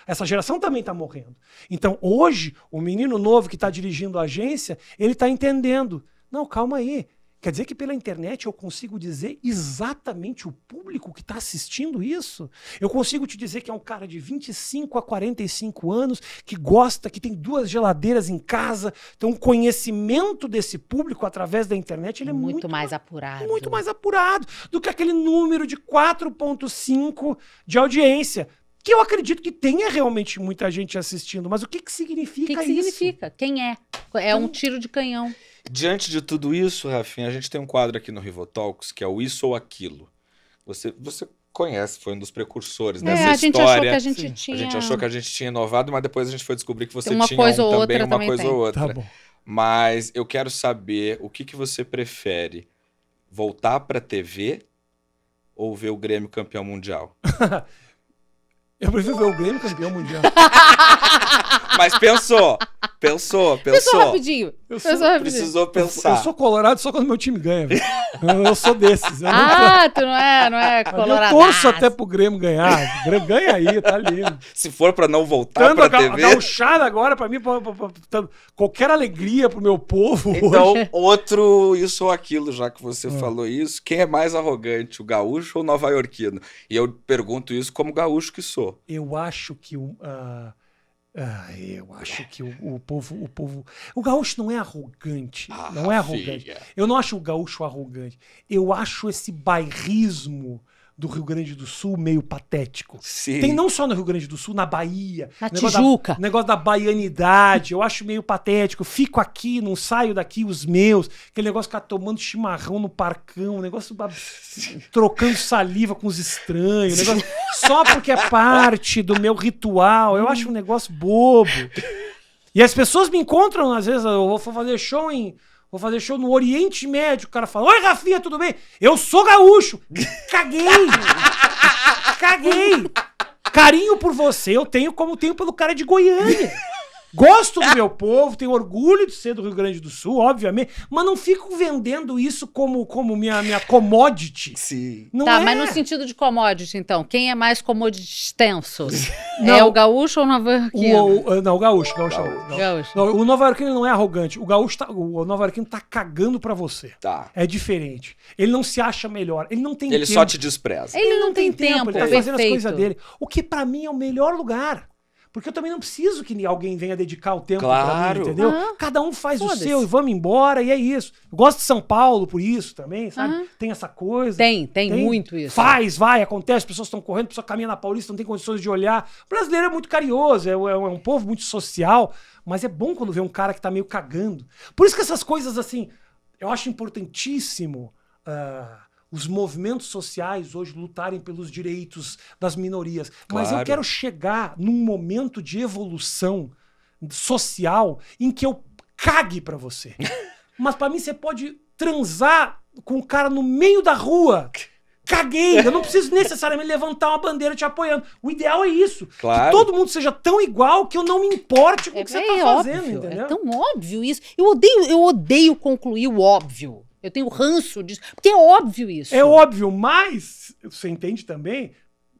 essa geração também tá morrendo. Então, hoje, o menino novo que tá dirigindo a agência, ele tá entendendo. Não, calma aí. Quer dizer que pela internet eu consigo dizer exatamente o público que está assistindo isso? Eu consigo te dizer que é um cara de 25 a 45 anos, que gosta, que tem 2 geladeiras em casa. Então o conhecimento desse público através da internet ele é muito mais apurado. Muito mais apurado do que aquele número de 4,5 de audiência. Que eu acredito que tenha realmente muita gente assistindo. Mas o que significa isso? O que significa? Quem é? É um tiro de canhão. Diante de tudo isso, Rafinha, a gente tem um quadro aqui no Rivotalks, que é o Isso ou Aquilo. Você conhece, foi um dos precursores dessa história. A gente achou que a gente tinha inovado, mas depois a gente foi descobrir que você uma tinha coisa ou também outra uma coisa ou outra. Tá bom. Mas eu quero saber o que você prefere, voltar pra TV ou ver o Grêmio campeão mundial? Eu prefiro ver o Grêmio campeão mundial. Mas pensou. Pensou rapidinho. Precisou pensar. Eu sou colorado só quando meu time ganha. Eu sou desses. Tu não é colorado. Eu torço até pro Grêmio ganhar. O Grêmio ganha aí, tá lindo. Se for pra não voltar pra TV... A gauchada agora, pra mim, qualquer alegria pro meu povo então, hoje. outro Isso ou Aquilo, já que você falou isso. Quem é mais arrogante, o gaúcho ou o nova-iorquino? E eu pergunto isso como gaúcho que sou. Eu acho que o povo... O gaúcho não é arrogante. Não é arrogante. Filha. Eu não acho o gaúcho arrogante. Eu acho esse bairrismo do Rio Grande do Sul meio patético. Sim. Tem não só no Rio Grande do Sul, na Bahia. Na Tijuca. Negócio da baianidade. Eu acho meio patético. Fico aqui, não saio daqui, os meus. Aquele negócio de ficar tomando chimarrão no parcão. Negócio trocando saliva com os estranhos. Negócio, só porque é parte do meu ritual. Eu acho um negócio bobo. E as pessoas me encontram, às vezes, eu vou fazer show no Oriente Médio. O cara fala: Oi, Rafinha, tudo bem? Eu sou gaúcho. Caguei. Carinho por você eu tenho como tenho pelo cara de Goiânia. Gosto do meu povo, tenho orgulho de ser do Rio Grande do Sul, obviamente, mas não fico vendendo isso como minha commodity. Sim. Não tá, é. mas no sentido de commodity, então, quem é mais commodity extenso? É o gaúcho ou o nova-iorquino? Não, o gaúcho. Não, o nova-iorquino não é arrogante. O nova-iorquino tá cagando pra você. Tá. É diferente. Ele não se acha melhor. Ele não tem Ele tempo. só te despreza. Ele não tem tempo, Ele tá fazendo as coisas dele. O que pra mim é o melhor lugar. Porque eu também não preciso que alguém venha dedicar o tempo pra mim, entendeu? Cada um faz o seu e vamos embora, e é isso. Eu gosto de São Paulo por isso também, sabe? Tem essa coisa. Tem muito isso. Vai, acontece, as pessoas estão correndo, a pessoa caminha na Paulista, não tem condições de olhar. O brasileiro é muito carinhoso, é um povo muito social, mas é bom quando vê um cara que tá meio cagando. Por isso que essas coisas, assim, eu acho importantíssimo... os movimentos sociais hoje lutarem pelos direitos das minorias. Mas eu quero chegar num momento de evolução social em que eu cague pra você. Mas pra mim você pode transar com o cara no meio da rua. Caguei! Eu não preciso necessariamente levantar uma bandeira te apoiando. O ideal é isso. Claro. Que todo mundo seja tão igual que eu não me importe com o que você tá fazendo, entendeu? É tão óbvio isso. Eu odeio concluir o óbvio. Eu tenho ranço disso, porque é óbvio isso. É óbvio, mas você entende também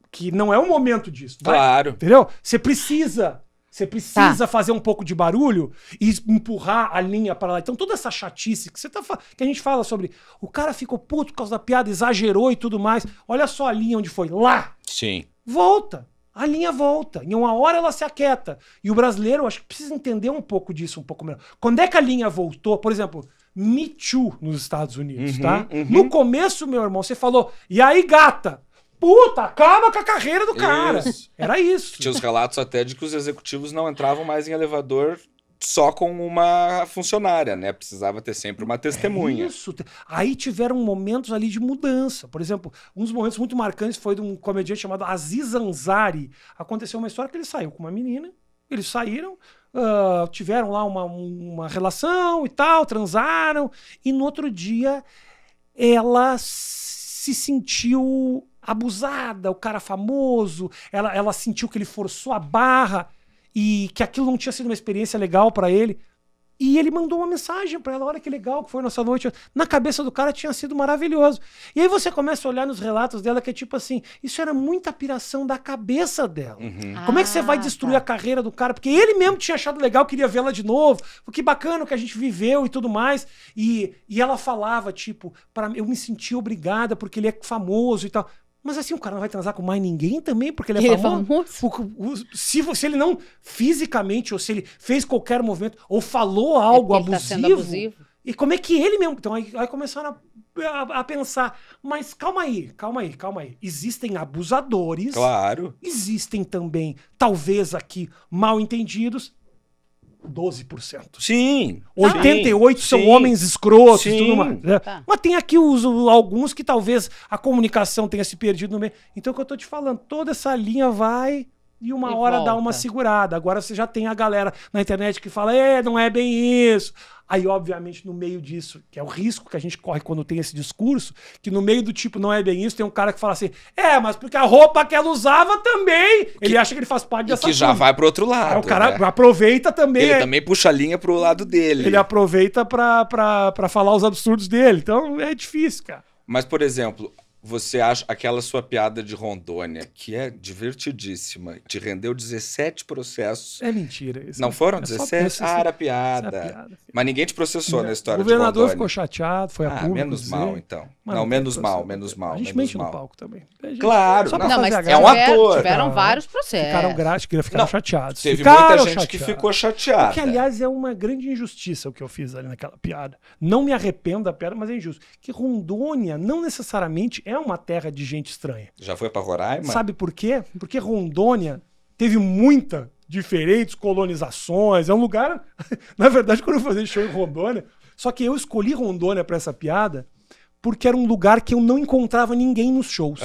que não é o momento disso. Claro. Entendeu? Você precisa fazer um pouco de barulho e empurrar a linha para lá. Então toda essa chatice que a gente fala sobre o cara ficou puto por causa da piada, exagerou e tudo mais. Olha só a linha onde foi. Lá! Sim. Volta! A linha volta. Em uma hora ela se aquieta. E o brasileiro, eu acho que precisa entender um pouco disso, um pouco melhor. Quando é que a linha voltou? Por exemplo... Me Too nos Estados Unidos, tá? No começo, meu irmão, você falou, e aí, gata? Puta, acaba com a carreira do cara. Isso. Era isso. Tinha os relatos até de que os executivos não entravam mais em elevador só com uma funcionária, né? Precisava ter sempre uma testemunha. Isso. Aí tiveram momentos ali de mudança. Por exemplo, um dos momentos muito marcantes foi de um comediante chamado Aziz Ansari. Aconteceu uma história que ele saiu com uma menina, eles saíram, tiveram lá uma relação e tal, transaram, e no outro dia ela se sentiu abusada, o cara famoso, ela sentiu que ele forçou a barra, e que aquilo não tinha sido uma experiência legal pra ele. E ele mandou uma mensagem pra ela, olha que legal que foi a nossa noite. Na cabeça do cara tinha sido maravilhoso. E aí você começa a olhar nos relatos dela que é tipo assim, isso era muita piração da cabeça dela. Como é que você vai destruir a carreira do cara? Porque ele mesmo tinha achado legal, queria vê-la de novo. Que bacana que a gente viveu e tudo mais. E ela falava, tipo, eu me senti obrigada porque ele é famoso e tal. Mas assim, o cara não vai transar com mais ninguém também, porque ele é famoso? Se ele não fisicamente, ou se ele fez qualquer movimento, ou falou algo ele tá sendo abusivo. E como é que ele mesmo... Então aí começaram a pensar, mas calma aí. Existem abusadores. Claro. Existem também, talvez aqui, mal entendidos. 12%. Sim. 88 são homens escrotos e tudo mais. Né? Tá. Mas tem aqui alguns que talvez a comunicação tenha se perdido no meio. Então, o que eu tô te falando, toda essa linha vai e uma hora volta. Dá uma segurada. Agora você já tem a galera na internet que fala, não é bem isso. Aí, obviamente, no meio disso, que é o risco que a gente corre quando tem esse discurso, que no meio do tipo, não é bem isso, tem um cara que fala assim, mas porque a roupa que ela usava também, ele acha que ele faz parte dessa coisa. Que já vai pro outro lado. Aí o cara aproveita também. Ele também puxa a linha pro lado dele. Ele aproveita pra falar os absurdos dele. Então, é difícil, cara. Mas, por exemplo... Você acha aquela sua piada de Rondônia, que é divertidíssima, te rendeu 17 processos. É mentira isso. Não foram 17? Era piada. Mas ninguém te processou na história de Rondônia. O governador ficou chateado, foi a público. Menos mal, então. Não, menos mal. A gente mente no palco também. Claro. Mas é um ator. Tiveram vários processos. Ficaram gratos, ficaram chateados. Teve muita gente que ficou chateada. Que, aliás, é uma grande injustiça o que eu fiz ali naquela piada. Não me arrependo da piada, mas é injusto. Que Rondônia não necessariamente é uma terra de gente estranha. Já foi pra Roraima? Sabe por quê? Porque Rondônia teve muita diferentes colonizações. É um lugar... Na verdade, quando eu fazia show em Rondônia... Só que eu escolhi Rondônia pra essa piada porque era um lugar que eu não encontrava ninguém nos shows.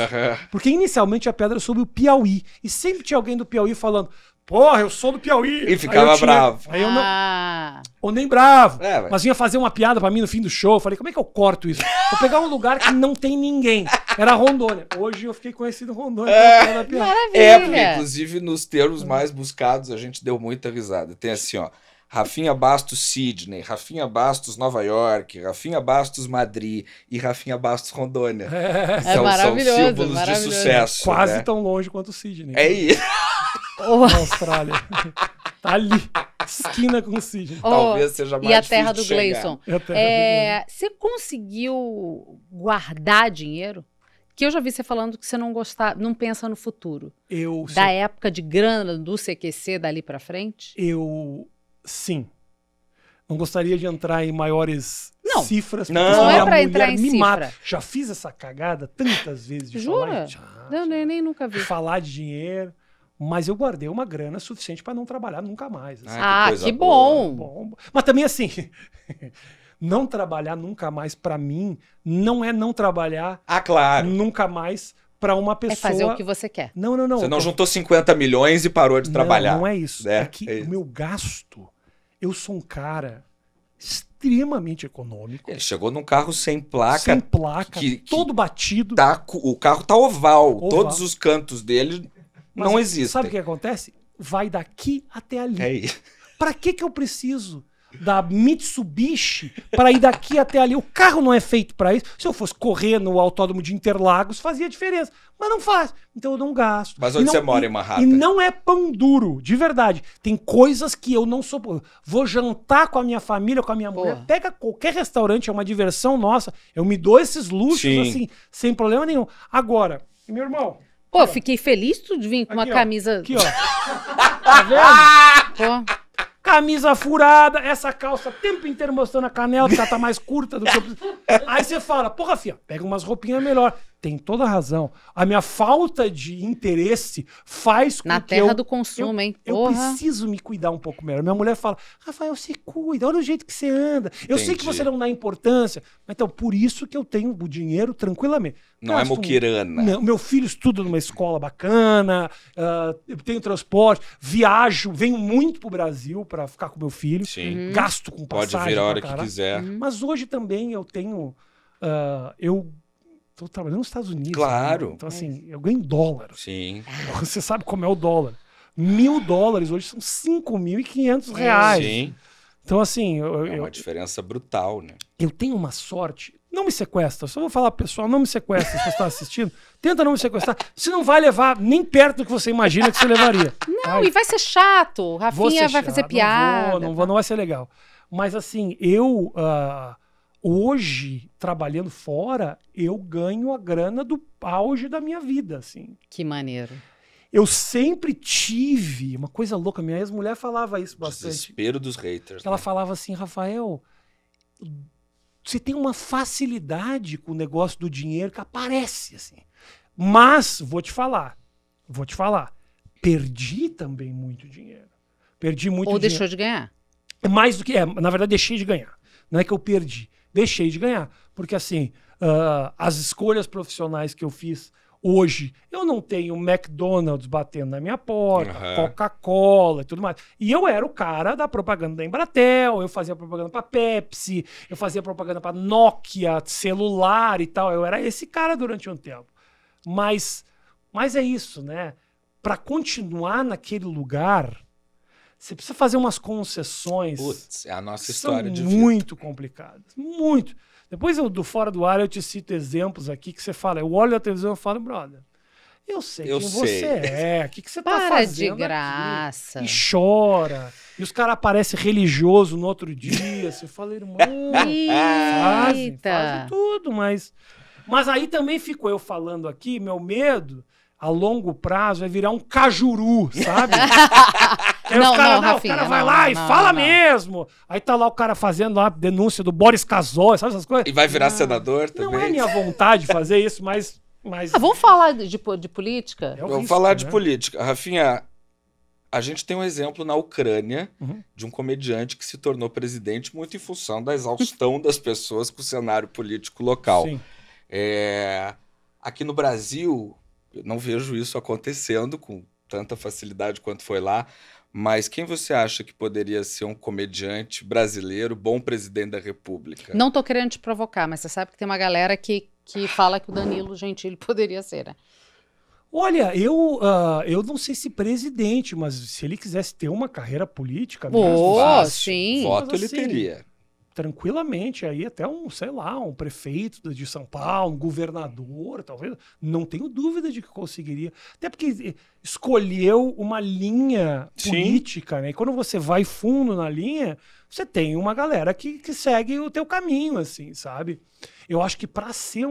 Porque inicialmente a piada era sobre o Piauí. E sempre tinha alguém do Piauí falando... Porra, eu sou do Piauí. E ficava bravo. Aí eu não... Ou nem bravo. Mas vinha fazer uma piada pra mim no fim do show. Eu falei, como é que eu corto isso? Vou pegar um lugar que não tem ninguém. Era Rondônia. Hoje eu fiquei conhecido em Rondônia. Porque inclusive nos termos mais buscados a gente deu muita risada. Tem assim, ó. Rafinha Bastos Sydney, Rafinha Bastos Nova York, Rafinha Bastos Madrid e Rafinha Bastos Rondônia. São símbolos de sucesso. Quase tão longe quanto o Sydney. É isso. Na Austrália. Tá ali. Esquina com o Sydney. Talvez seja mais difícil. E a terra do Gleison. Você conseguiu guardar dinheiro? Que eu já vi você falando que você não pensa no futuro. Da época de grana do CQC dali pra frente? Sim. Não gostaria de entrar em maiores cifras. Não é pra entrar em cifra. Já fiz essa cagada tantas vezes de Jura? falar. Nem nunca vi. Falar de dinheiro. Mas eu guardei uma grana suficiente para não trabalhar nunca mais. Assim. Que bom. Mas também assim, não trabalhar nunca mais para mim não é não trabalhar nunca mais para uma pessoa... É fazer o que você quer. Não. Você não juntou 50 milhões e parou de trabalhar. Não é isso. É que o meu gasto... Eu sou um cara extremamente econômico. Ele chegou num carro sem placa. Sem placa, todo batido. O carro tá oval. Todos os cantos dele não existem. Sabe o que acontece? Vai daqui até ali. É isso. Pra que eu preciso da Mitsubishi para ir daqui até ali? O carro não é feito para isso. Se eu fosse correr no autódromo de Interlagos, fazia diferença. Mas não faz. Então eu não gasto. Mas onde você mora, em Manhattan? E não é pão duro, de verdade. Tem coisas que eu não sou... Vou jantar com a minha família, com a minha mulher. Pega qualquer restaurante, é uma diversão nossa. Eu me dou esses luxos, assim, sem problema nenhum. Agora, meu irmão... fiquei feliz de vir com uma camisa... Aqui, ó. Tá vendo? Camisa furada, essa calça o tempo inteiro mostrando a canela, que ela tá mais curta do que eu preciso. Aí você fala, Fia, pega umas roupinhas melhor. Tem toda a razão. A minha falta de interesse faz com Na que terra do consumo, hein? Eu preciso me cuidar um pouco melhor. Minha mulher fala, Rafael, você cuida, olha o jeito que você anda. Eu sei que você não dá importância, mas então por isso que eu tenho o dinheiro tranquilamente. Não é muquirana. Meu filho estuda numa escola bacana, eu tenho transporte, viajo, venho muito pro Brasil para ficar com meu filho. Sim. Gasto com passagem. Pode vir a hora que quiser. Mas hoje também eu tenho... eu tô trabalhando nos Estados Unidos. Claro. Né? Então, assim, eu ganho em dólar. Sim. Você sabe como é o dólar. $1.000 hoje são R$5.500. Sim. Então, assim, É uma diferença brutal, né? eu tenho uma sorte. Não me sequestra. Só vou falar pro pessoal, não me sequestra se você está assistindo. Tenta não me sequestrar. Você não vai levar nem perto do que você imagina que você levaria. Não, e vai ser chato. Vou Rafinha ser vai chato, fazer piada. Não vai ser legal. Mas assim, eu hoje, trabalhando fora, eu ganho a grana do auge da minha vida, assim. Que maneiro. Eu sempre tive uma coisa louca. Minha ex-mulher falava isso bastante. Desespero dos haters. Ela né? falava assim, Rafael, você tem uma facilidade com o negócio do dinheiro que aparece, assim. Mas, vou te falar, perdi também muito dinheiro. Perdi muito Ou dinheiro. deixou de ganhar. É mais do que... na verdade, deixei de ganhar. Não é que eu perdi. Deixei de ganhar. Porque, assim, as escolhas profissionais que eu fiz hoje, eu não tenho McDonald's batendo na minha porta, Coca-Cola e tudo mais. E eu era o cara da propaganda da Embratel, eu fazia propaganda pra Pepsi, eu fazia propaganda pra Nokia, celular e tal. Eu era esse cara durante um tempo. Mas é isso, né? Pra continuar naquele lugar, você precisa fazer umas concessões. Putz, é a nossa São história de vida. muito complicadas. Muito. Depois, do Fora do Ar, eu te cito exemplos aqui que você fala. Eu olho a televisão e falo, brother, eu sei quem você é, o que você tá Para fazendo de graça. aqui? E chora. E os caras aparecem religioso no outro dia. Você fala, irmão, fazem tudo, mas aí também ficou eu falando aqui, meu medo, a longo prazo, é virar um cajuru, sabe? Aí Não, os cara, Rafinha, o cara vai não, lá não, e não, fala não. mesmo. Aí tá lá o cara fazendo lá a denúncia do Boris Casoy, sabe essas coisas? E vai virar senador também. Não é minha vontade fazer isso, mas Vamos falar de política? é o Vamos risco, falar de né? política. Rafinha, a gente tem um exemplo na Ucrânia Uhum. de um comediante que se tornou presidente muito em função da exaustão das pessoas com o cenário político local. Sim. Aqui no Brasil, eu não vejo isso acontecendo com tanta facilidade quanto foi lá, mas quem você acha que poderia ser um comediante brasileiro, bom presidente da República? Não tô querendo te provocar, mas você sabe que tem uma galera que fala que o Danilo Gentili poderia ser, né? Olha, eu não sei se presidente, mas se ele quisesse ter uma carreira política mesmo, Pô, Fácil. sim. Voto Mas ele assim, teria. tranquilamente, aí até sei lá, um prefeito de São Paulo, um governador, talvez, não tenho dúvida de que conseguiria. Até porque escolheu uma linha Sim. política, né? E quando você vai fundo na linha, você tem uma galera que segue o teu caminho, assim, sabe? Eu acho que para ser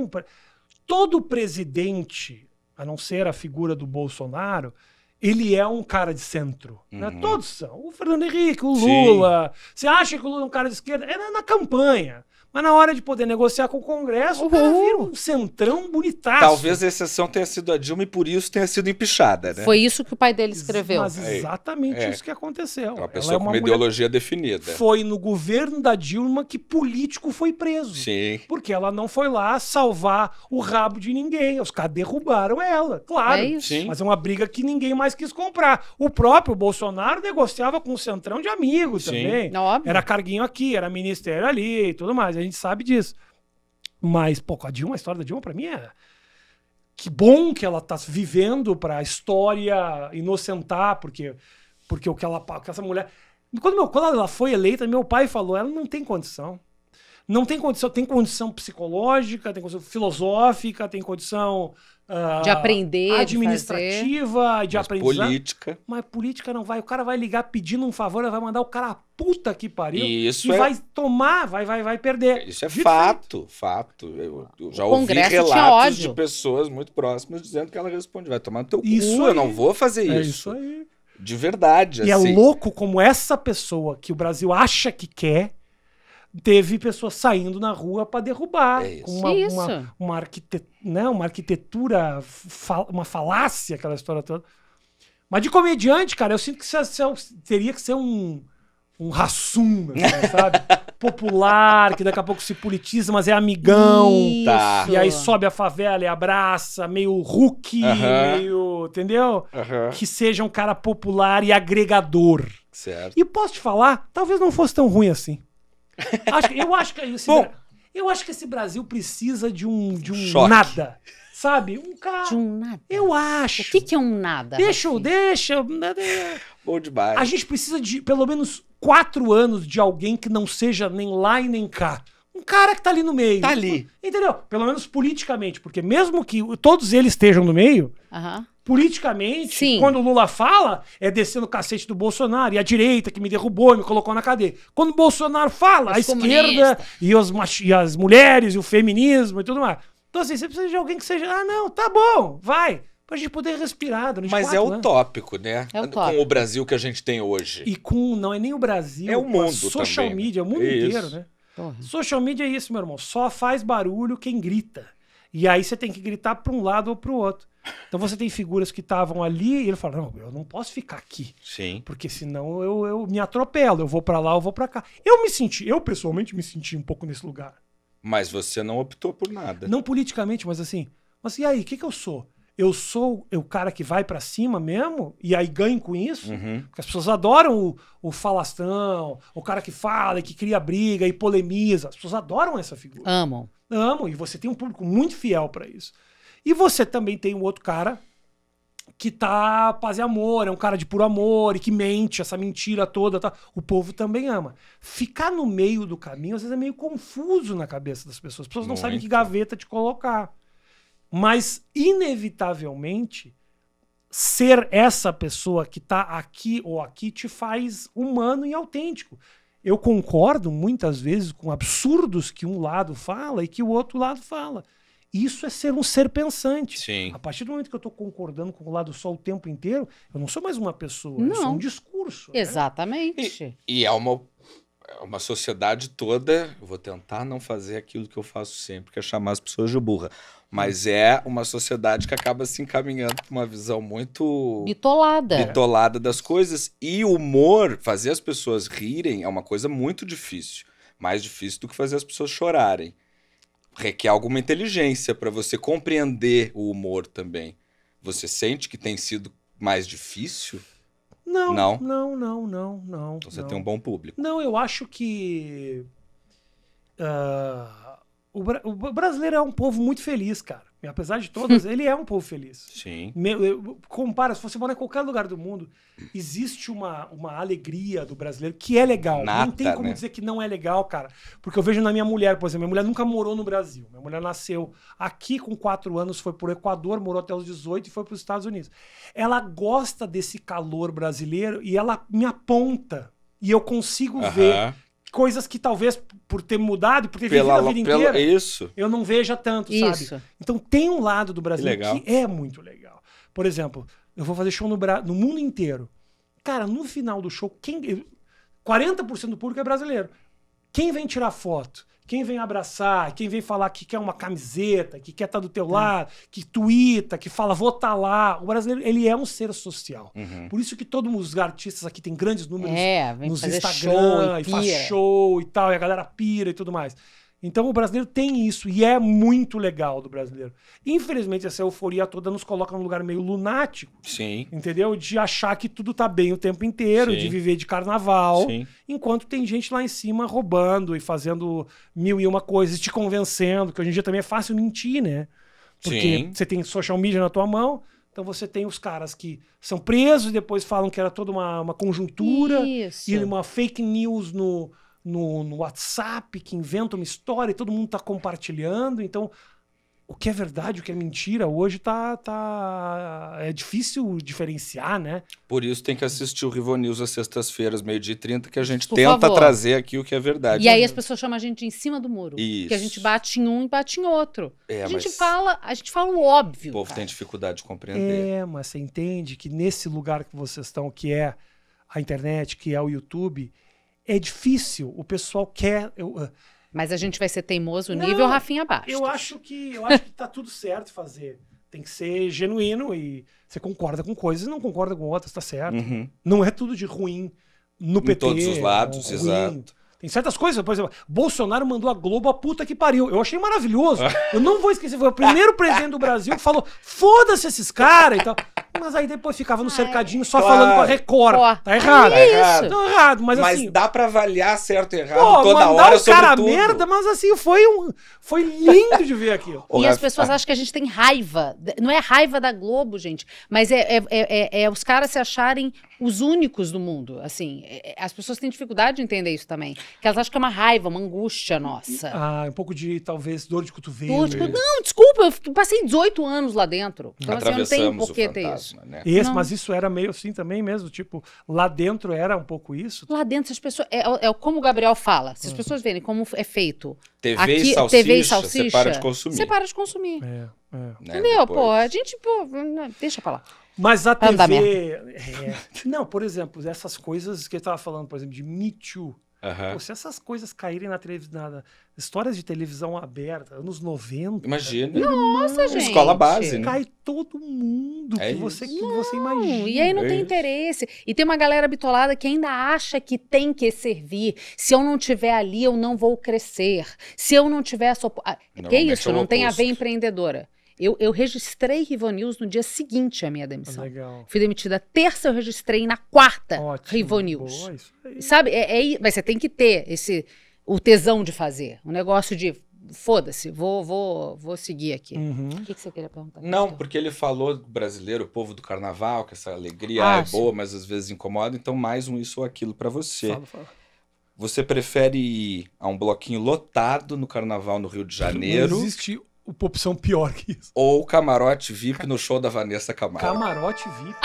todo presidente, a não ser a figura do Bolsonaro, ele é um cara de centro. Né? Uhum. Todos são. O Fernando Henrique, o Sim. Lula. Você acha que o Lula é um cara de esquerda? É na campanha. Mas na hora de poder negociar com o Congresso, o cara vira um centrão bonitaço. Talvez a exceção tenha sido a Dilma e por isso tenha sido empichada, né? Foi isso que o pai dele escreveu. Mas exatamente É. isso que aconteceu. Uma Ela pessoa é com uma uma mulher... ideologia definida. Foi no governo da Dilma que político foi preso. Sim. Porque ela não foi lá salvar o rabo de ninguém. Os caras derrubaram ela, claro. É isso. Sim. Mas é uma briga que ninguém mais quis comprar. O próprio Bolsonaro negociava com o centrão de amigos Sim. também. Óbvio. Era carguinho aqui, era ministério ali e tudo mais. A gente sabe disso. Mas, pô, a Dilma, a história da Dilma, pra mim, é... Que bom que ela tá vivendo pra história inocentar, porque o que essa mulher... Quando ela foi eleita, meu pai falou, ela não tem condição. Não tem condição, tem condição psicológica, tem condição filosófica, tem condição De aprender, administrativa, de Mas aprendizado. política. Mas política não vai. O cara vai ligar pedindo um favor, vai mandar o cara a puta que pariu. Isso e é- vai tomar, vai perder. Isso é Dito fato. Eu já O ouvi Congresso tinha relatos ódio. de pessoas muito próximas dizendo que ela responde, vai tomar no teu Isso cu, aí. eu não vou fazer feito. É isso. isso aí. De verdade, E assim. é louco como essa pessoa que o Brasil acha que quer, teve pessoas saindo na rua para derrubar. É isso. Com Isso. uma arquitetura, uma falácia, aquela história toda. Mas de comediante, cara, eu sinto que teria que ser um rassum, assim, sabe? Popular, que daqui a pouco se politiza, mas é amigão. Isso. Tá. E aí sobe a favela e abraça, meio Hulk, Aham. meio. Entendeu? Aham. Que seja um cara popular e agregador. Certo. E posso te falar, talvez não fosse tão ruim assim. Eu acho que Eu acho que esse Brasil precisa de um Choque. nada. Sabe? Um cara. De um nada. Eu acho. O que é um nada? Deixa. Bom demais. A gente precisa de pelo menos 4 anos de alguém que não seja nem lá e nem cá. Um cara que tá ali no meio. Tá ali. Entendeu? Pelo menos politicamente. Porque mesmo que todos eles estejam no meio, politicamente, Sim. quando o Lula fala, é descendo o cacete do Bolsonaro. E a direita que me derrubou e me colocou na cadeia. Quando o Bolsonaro fala, a esquerda e as mulheres e o feminismo e tudo mais. Então assim, você precisa de alguém que seja... Ah, não, tá bom, vai. Pra gente poder respirar durante Mas 4 é anos. utópico, né? É utópico. Com o Brasil que a gente tem hoje. E não é nem o Brasil, É o mundo a social também, né? media, é o mundo Isso. inteiro, né? Porra. Social media é isso, meu irmão. Só faz barulho quem grita. E aí você tem que gritar para um lado ou para o outro. Então você tem figuras que estavam ali e ele fala, não, eu não posso ficar aqui. Sim. Porque senão eu me atropelo. Eu vou para lá, eu vou para cá. Eu pessoalmente me senti um pouco nesse lugar. Mas você não optou por nada. Não politicamente, mas assim. Mas e aí, o que eu sou? Eu sou o cara que vai pra cima mesmo e aí ganho com isso? Porque as pessoas adoram o falastrão, o cara que fala e que cria briga e polemiza. As pessoas adoram essa figura. Amam. Amam, e você tem um público muito fiel pra isso. E você também tem um outro cara que tá paz e amor, é um cara de puro amor e que mente, essa mentira toda. Tá? O povo também ama. Ficar no meio do caminho, às vezes é meio confuso na cabeça das pessoas. As pessoas não sabem que gaveta te colocar. Mas, inevitavelmente, ser essa pessoa que tá aqui ou aqui te faz humano e autêntico. Eu concordo, muitas vezes, com absurdos que um lado fala e que o outro lado fala. Isso é ser um ser pensante. Sim. A partir do momento que eu tô concordando com o lado só o tempo inteiro, eu não sou mais uma pessoa, eu sou Não. um discurso. Né? Exatamente. E é uma sociedade toda. Eu vou tentar não fazer aquilo que eu faço sempre, que é chamar as pessoas de burra. Mas é uma sociedade que acaba se encaminhando para uma visão muito bitolada das coisas. E o humor, fazer as pessoas rirem, é uma coisa muito difícil. Mais difícil do que fazer as pessoas chorarem. Requer alguma inteligência para você compreender o humor também. Você sente que tem sido mais difícil? Não. Então você tem um bom público. Não, eu acho que o brasileiro é um povo muito feliz, cara. E apesar de todas, ele é um povo feliz. Sim. Compara, se você mora em qualquer lugar do mundo, existe uma alegria do brasileiro que é legal. Nata, não tem como dizer que não é legal, cara. Porque eu vejo na minha mulher, por exemplo, minha mulher nunca morou no Brasil. Minha mulher nasceu aqui com 4 anos, foi pro Equador, morou até os 18 e foi para os Estados Unidos. Ela gosta desse calor brasileiro e ela me aponta. E eu consigo ver coisas que talvez por ter mudado, por ter vivido a vida inteira, eu não veja tanto, sabe? Então tem um lado do Brasil que é muito legal. Por exemplo, eu vou fazer show no mundo inteiro. Cara, no final do show, 40% do público é brasileiro. Quem vem tirar foto? Quem vem abraçar, quem vem falar que quer uma camiseta, que quer estar do teu lado, que tuita, que fala, vou estar lá. O brasileiro, ele é um ser social. Por isso que todos os artistas aqui têm grandes números nos Instagram, e faz show e tal, e a galera pira e tudo mais. Então o brasileiro tem isso, e é muito legal do brasileiro. Infelizmente, essa euforia toda nos coloca num lugar meio lunático. Sim. Entendeu? De achar que tudo tá bem o tempo inteiro, de viver de carnaval, enquanto tem gente lá em cima roubando e fazendo 1001 coisas, te convencendo, que hoje em dia também é fácil mentir, né? Porque você tem social media na tua mão, então você tem os caras que são presos e depois falam que era toda uma conjuntura e uma fake news no WhatsApp, que inventa uma história e todo mundo tá compartilhando. Então, o que é verdade, o que é mentira, hoje é difícil diferenciar, né? Por isso tem que assistir o Rivo News às sextas-feiras, 12h30, que a gente tenta trazer aqui o que é verdade. E aí as pessoas chamam a gente de em cima do muro. Isso. Que a gente bate em um e bate em outro. A gente fala o óbvio. O povo tem dificuldade de compreender. Mas você entende que nesse lugar que vocês estão, que é a internet, que é o YouTube, é difícil, o pessoal quer... Mas a gente vai ser teimoso nível Rafinha Bastos. Eu acho que tá tudo certo fazer. Tem que ser genuíno e você concorda com coisas e não concorda com outras, tá certo. Não é tudo de ruim no PT. Em todos os lados, exato. Tem certas coisas, por exemplo, Bolsonaro mandou a Globo a puta que pariu. Eu achei maravilhoso. Eu não vou esquecer, foi o primeiro presidente do Brasil que falou, foda-se esses caras e tal. Mas aí depois ficava no cercadinho só claro. falando com a Record. Pô, Tá errado. é errado. isso. Tá errado, mas assim... dá pra avaliar certo e errado Pô, toda mandar hora o sobre cara tudo. merda, mas assim, foi lindo de ver aquilo. Ô, E as Rafa, pessoas acham que a gente tem raiva. Não é raiva da Globo, gente, mas é os caras se acharem os únicos do mundo. Assim, as pessoas têm dificuldade de entender isso também. Que elas acham que é uma raiva, uma angústia nossa. Ah, um pouco de, talvez, dor de cotovelo. Não, desculpa, eu passei 18 anos lá dentro. Então, assim, eu não tenho Atravessamos por o que ter isso. fantasma, né? Esse, mas isso era meio assim também mesmo, tipo, lá dentro era um pouco isso. Lá dentro, se as pessoas. É como o Gabriel fala. Se as pessoas verem como é feito. TV e salsicha, você para de consumir. Você para de consumir. É. Né, Entendeu? depois. Pô, a gente, deixa pra lá. Mas a Pra não dar TV... Não, por exemplo, essas coisas que eu tava falando, por exemplo, de Me Too. Aham. Pô, se essas coisas caírem na histórias de televisão aberta, anos 90... Imagina. Nossa, gente. Escola base, né? Cai todo mundo É que você Não, imagina. e aí não tem isso. interesse. E tem uma galera bitolada que ainda acha que tem que servir. Se eu não tiver ali, eu não vou crescer. Se eu não tiver essa... Que Normalmente isso? é o Não tem a ver oposto. empreendedora. Eu registrei Rivo News no dia seguinte à minha demissão. Legal. Fui demitida terça, eu registrei na quarta Ótimo. Rivo News. Boa, isso aí. Sabe? Mas você tem que ter o tesão de fazer. O negócio de, foda-se, vou seguir aqui. Uhum. O que você queria perguntar? Não, porque ele falou do brasileiro, o povo do carnaval, que essa alegria é sim. boa, mas às vezes incomoda, então mais um isso ou aquilo pra você. Fala. Você prefere ir a um bloquinho lotado no carnaval no Rio de Janeiro Não existe uma opção pior que isso. ou camarote VIP no show da Vanessa Camargo? Camarote VIP.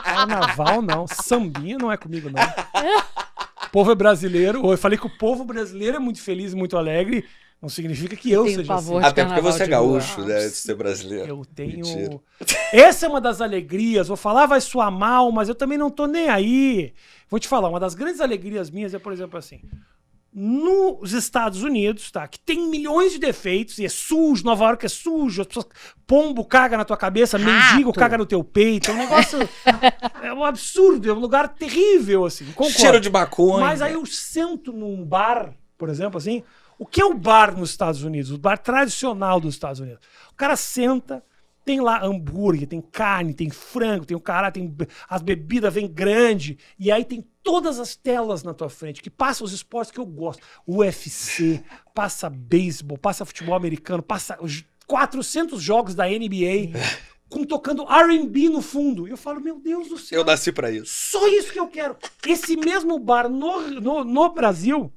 Carnaval não. Sambinha não é comigo, não. O povo é brasileiro. Eu falei que o povo brasileiro é muito feliz e muito alegre. Não significa que eu Tenho seja pavor assim. de Até porque carnaval você é de rua. gaúcho, né? De ser brasileiro. Eu tenho. Mentira. Essa é uma das alegrias. Vou falar, vai soar mal, mas eu também não tô nem aí. Vou te falar, uma das grandes alegrias minhas é, por exemplo, assim. Nos Estados Unidos, tá? Que tem milhões de defeitos e é sujo, Nova York é sujo, as pessoas, pombo caga na tua cabeça, mendigo caga no teu peito. É um negócio. É um absurdo, é um lugar terrível, assim. Concordo. Cheiro de maconha. Mas aí eu sento num bar, por exemplo, assim. O que é o bar nos Estados Unidos? O bar tradicional dos Estados Unidos. O cara senta, tem lá hambúrguer, tem carne, tem frango, tem o cara, tem as bebidas vêm grande, e aí tem todas as telas na tua frente, que passa os esportes que eu gosto. UFC, passa beisebol, passa futebol americano, passa os 400 jogos da NBA, tocando R&B no fundo. Eu falo, meu Deus do céu. Eu nasci pra isso. Só isso que eu quero. Esse mesmo bar no Brasil,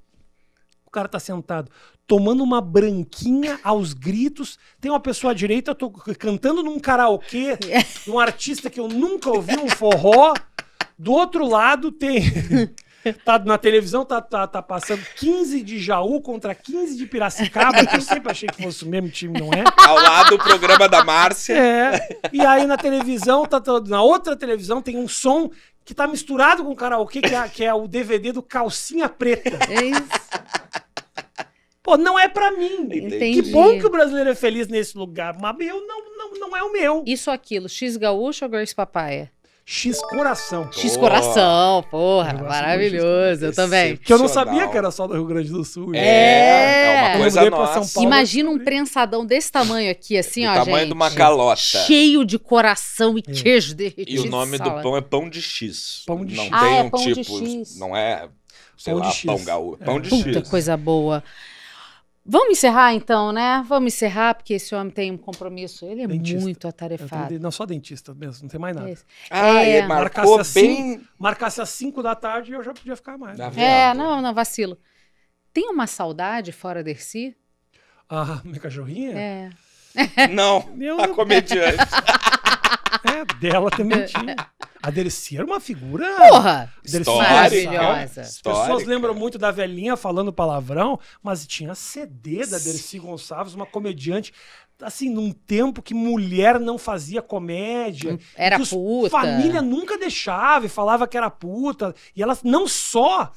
o cara tá sentado tomando uma branquinha aos gritos. Tem uma pessoa à direita cantando num karaokê, um artista que eu nunca ouvi, um forró. Do outro lado tem... Tá na televisão, tá passando 15 de Jaú contra 15 de Piracicaba, que eu sempre achei que fosse o mesmo time, não é? Ao lado do programa da Márcia. É. E aí na televisão, na outra televisão tem um som que tá misturado com o karaokê, que é o DVD do Calcinha Preta. É isso. Pô, não é pra mim. Entendi. Que bom que o brasileiro é feliz nesse lugar, mas eu não é o meu. Isso ou aquilo, X gaúcho ou Grace Papaya? X coração. X coração, porra, Eu gosto maravilhoso, eu também. Que eu não sabia que era só do Rio Grande do Sul. É uma Eu coisa mudei pra nossa. São Paulo. Imagina um prensadão desse tamanho aqui, assim, Do ó, tamanho gente. de uma calota. Cheio de coração e queijo derretido. E o nome do salada. pão é pão de X. Pão de não X. tem Ah, é um pão de tipo, X. não é, sei Pão lá, de X. pão gaúcho. Pão de Puta X. coisa boa. Vamos encerrar então, né? Vamos encerrar, porque esse homem tem um compromisso. Ele é Dentista. muito Eu atarefado. tenho- Não, só dentista mesmo, não tem mais nada. Esse. Ah, É. ele marcou Marcasse bem... Marcasse às 5 da tarde eu já podia ficar mais. Tá É, vendo? não, vacilo. Tem uma saudade fora Dercy? Ah, minha cachorrinha? É. Não, Eu a não- comediante. É, dela também tinha. A Dercy era uma figura... Porra! Dercy Histórica. Maravilhosa. As pessoas lembram muito da velhinha falando palavrão, mas tinha CD da Dercy Gonçalves, uma comediante, assim, num tempo que mulher não fazia comédia. Era que puta. Família nunca deixava e falava que era puta. E ela não só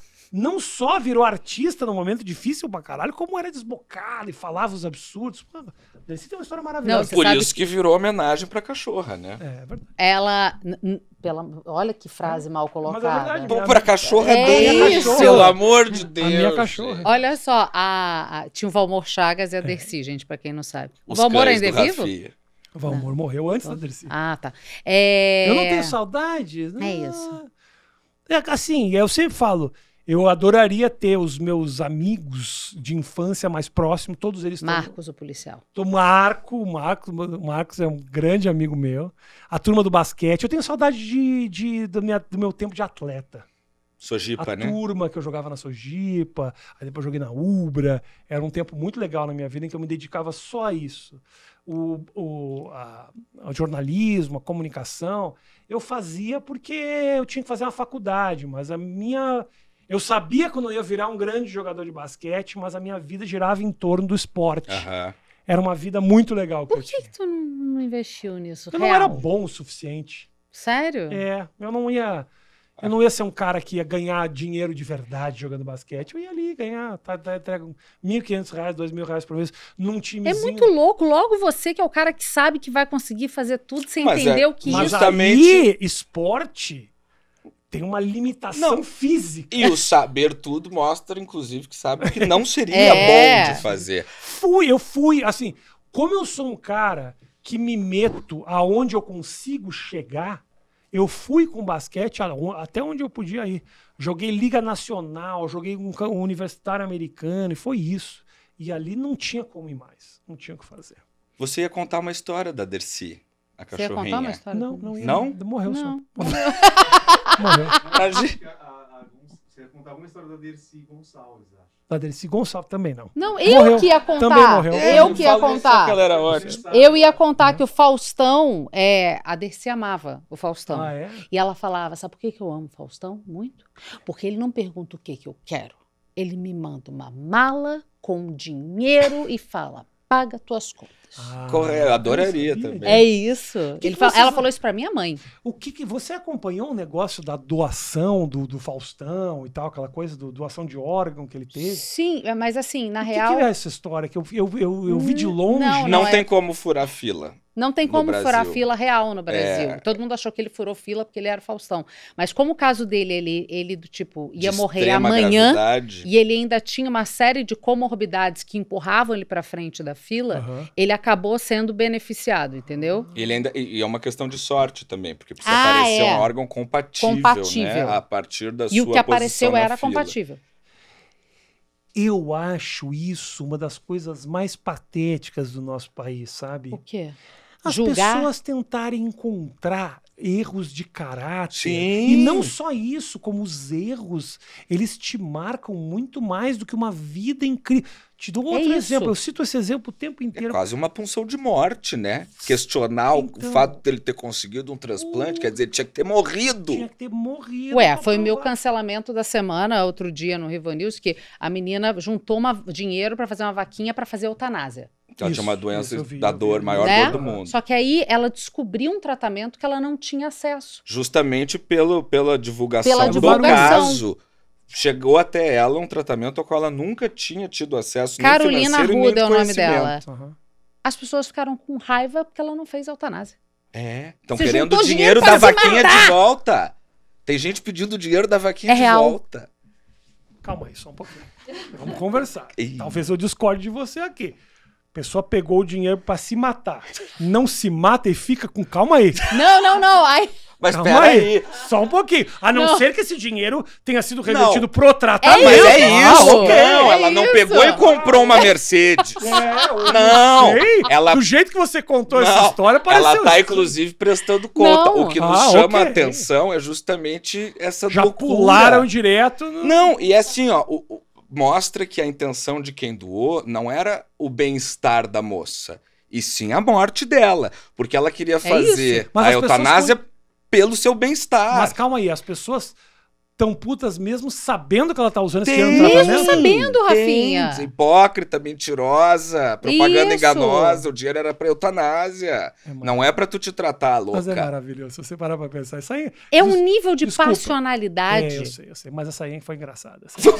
virou artista num momento difícil pra caralho, como era desbocada e falava os absurdos. Mano, Dercy tem uma história maravilhosa. Não, você Por sabe isso que virou homenagem pra cachorra, né? É verdade. Ela. Olha que frase mal colocada. verdade, Pô, pra cachorra É é isso. bem, pelo amor de Deus. A minha cachorra. gente. Olha só, tinha o Valmor Chagas e a Dercy, gente, pra quem não sabe. O Os Valmor cães ainda é do vivo? Rafinha. O Valmor morreu antes da Dercy. Ah, tá. Eu não tenho saudade. É isso. Assim, eu sempre falo, eu adoraria ter os meus amigos de infância mais próximos, todos eles estão... Marcos, o policial. O Marcos é um grande amigo meu. A turma do basquete. Eu tenho saudade do meu tempo de atleta. Sojipa, né? A turma que eu jogava na Sojipa, aí depois joguei na Ubra. Era um tempo muito legal na minha vida em que eu me dedicava só a isso. Ao jornalismo, a comunicação, eu fazia porque eu tinha que fazer uma faculdade, mas eu sabia que eu não ia virar um grande jogador de basquete, mas a minha vida girava em torno do esporte. Aham. Era uma vida muito legal que eu Por tinha. que tu não investiu nisso? Eu não era bom o suficiente. Sério? Eu não ia ser um cara que ia ganhar dinheiro de verdade jogando basquete. Eu ia ali ganhar, entrega R$1.500, R$2.000 por mês num timezinho. É muito louco. Logo você que é o cara que sabe que vai conseguir fazer tudo sem entender o que Mas isso. aí, esporte tem uma limitação física. E o saber tudo mostra, inclusive, que sabe que não seria bom de fazer. Eu fui, assim, como eu sou um cara que me meto aonde eu consigo chegar, eu fui com basquete até onde eu podia ir. Joguei Liga Nacional, joguei um universitário americano, e foi isso. E ali não tinha como ir mais, não tinha o que fazer. Você ia contar uma história da Dercy, a Você ia cachorrinha. contar uma história? Não ia. Não? Morreu Não. só. Morreu. Você ia contar alguma história da Dercy Gonçalves, acho. Da Dercy Gonçalves também não. Não, eu Morreu. que ia contar. Também morreu. Eu que ia contar. Que ela era ótima. Eu ia contar que o Faustão, a Dercy amava o Faustão. Ah, é? E ela falava, sabe por que eu amo o Faustão? Muito. Porque ele não pergunta o que eu quero. Ele me manda uma mala com dinheiro e fala, paga tuas contas. Correto, adoraria eu sabia. também. É isso. Ela falou isso pra minha mãe. O que você acompanhou o negócio da doação do Faustão e tal, aquela coisa doação de órgão que ele teve? Sim, mas assim, na O real... que é essa história? Que eu vi de longe. Não, Não tem como furar fila. Não tem No como furar Brasil. fila real no Brasil. Todo mundo achou que ele furou fila porque ele era Faustão. Mas como o caso dele, ele do tipo, ia De morrer extrema amanhã, gravidade. e ele ainda tinha uma série de comorbidades que empurravam ele pra frente da fila, Aham. ele acabou sendo beneficiado, entendeu? E é uma questão de sorte também, porque precisa Ah, aparecer é. um órgão compatível, Compatível. né? A partir da E sua o que apareceu posição na era fila. compatível. Eu acho isso uma das coisas mais patéticas do nosso país, sabe? O quê? As Julgar? pessoas tentarem encontrar erros de caráter. Sim. E não só isso, como os erros, eles te marcam muito mais do que uma vida incrível. Te dou outro isso. exemplo, eu cito esse exemplo o tempo É inteiro. quase uma punção de morte, né? Questionar Então. o fato dele ter conseguido um transplante, quer dizer, ele tinha que ter morrido. Tinha que ter morrido. Ué, pra foi o meu provar. cancelamento da semana, outro dia no Rivo News, que a menina juntou dinheiro pra fazer uma vaquinha pra fazer eutanásia. Ela Isso, tinha uma doença isso eu vi, da eu vi. dor, maior Né? dor do mundo. Só que aí ela descobriu um tratamento que ela não tinha acesso. Justamente pela divulgação Pela do divulgação. caso. Chegou até ela um tratamento ao qual ela nunca tinha tido acesso, nem Carolina financeiro, nem Arruda de é o nome conhecimento. dela. Aham. As pessoas ficaram com raiva porque ela não fez eutanásia. É, estão Você querendo juntou o dinheiro dinheiro da pra se vaquinha matar. de volta. Tem gente pedindo o dinheiro da vaquinha É de real. volta. Calma aí, só um pouquinho. Vamos conversar. Ih. Talvez eu discorde de você aqui. A pessoa pegou o dinheiro pra se matar. Não se mata e fica com... Calma aí. Não. Ai, Mas Calma espera aí. Só um pouquinho. A não, Não. ser que esse dinheiro tenha sido revertido Não. pro tratamento. Mas é isso. ok. Não, É ela não isso. pegou e comprou uma Mercedes. Eu Não, sei. ela- Do jeito que você contou essa Não, história, pareceu... ela tá, inclusive, prestando conta. Não. O que nos Ah, chama a ok. atenção é justamente essa Já loucura. pularam direto... No... Não, e assim, ó, mostra que a intenção de quem doou não era o bem-estar da moça, e sim a morte dela, porque ela queria fazer isso. Mas a as pessoas eutanásia pelo seu bem-estar. Mas calma aí, as pessoas tão putas mesmo sabendo que ela tá usando esse Tem, dinheiro no Mesmo tratamento? sabendo, Rafinha. Tem, hipócrita, mentirosa, propaganda Isso. enganosa, o dinheiro era pra eutanásia. Não é pra tu te tratar, louca. Mas é maravilhoso, se você parar pra pensar. Isso aí... É um nível de Desculpa. passionalidade. Eu sei. Mas essa aí foi engraçada. Foi,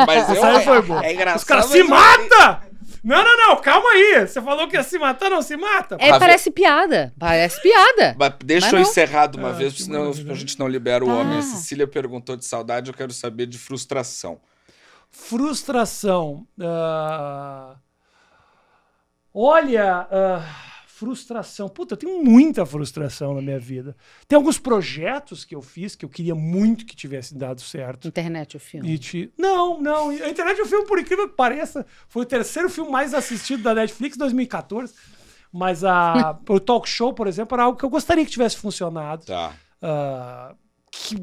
mas Essa aí foi boa. é engraçado. Os caras mas se eu- mata! Não, calma aí. Você falou que ia se matar, não se mata. É, parece piada. Parece piada. Mas deixa Mas eu não. encerrar de uma Ah, vez, que senão maravilha. a gente não libera o Tá. homem. A Cecília perguntou de saudade, eu quero saber de frustração. Frustração. Olha, Frustração. Puta, eu tenho muita frustração na minha vida. Tem alguns projetos que eu fiz que eu queria muito que tivessem dado certo. Internet, o filme. Não. A Internet, o filme, por incrível que pareça, foi o terceiro filme mais assistido da Netflix em 2014. Mas o Talk Show, por exemplo, era algo que eu gostaria que tivesse funcionado. Tá. Que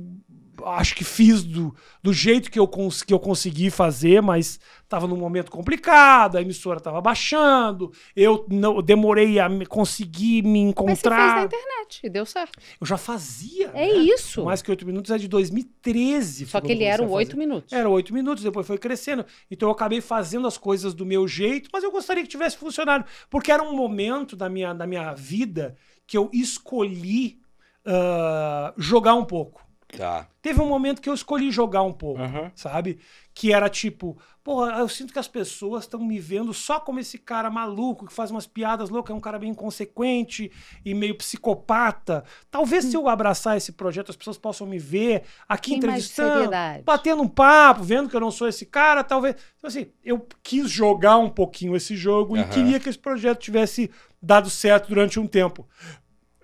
acho que fiz do jeito que eu consegui fazer, mas estava num momento complicado, a emissora estava baixando, eu demorei a conseguir me encontrar. Mas você fez na internet e deu certo. Eu já fazia. É né? isso. Mais que 8 minutos é de 2013. Só que ele era 8 minutos. Era 8 minutos, depois foi crescendo. Então eu acabei fazendo as coisas do meu jeito, mas eu gostaria que tivesse funcionado. Porque era um momento da minha vida que eu escolhi jogar um pouco. Tá. Teve um momento que eu escolhi jogar um pouco, sabe? Que era tipo, porra, eu sinto que as pessoas estão me vendo só como esse cara maluco que faz umas piadas loucas, é um cara bem inconsequente e meio psicopata. Talvez se eu abraçar esse projeto, as pessoas possam me ver aqui Tem mais entrevistando, seriedade. batendo um papo, vendo que eu não sou esse cara, talvez. Então, assim, eu quis jogar um pouquinho esse jogo e queria que esse projeto tivesse dado certo durante um tempo.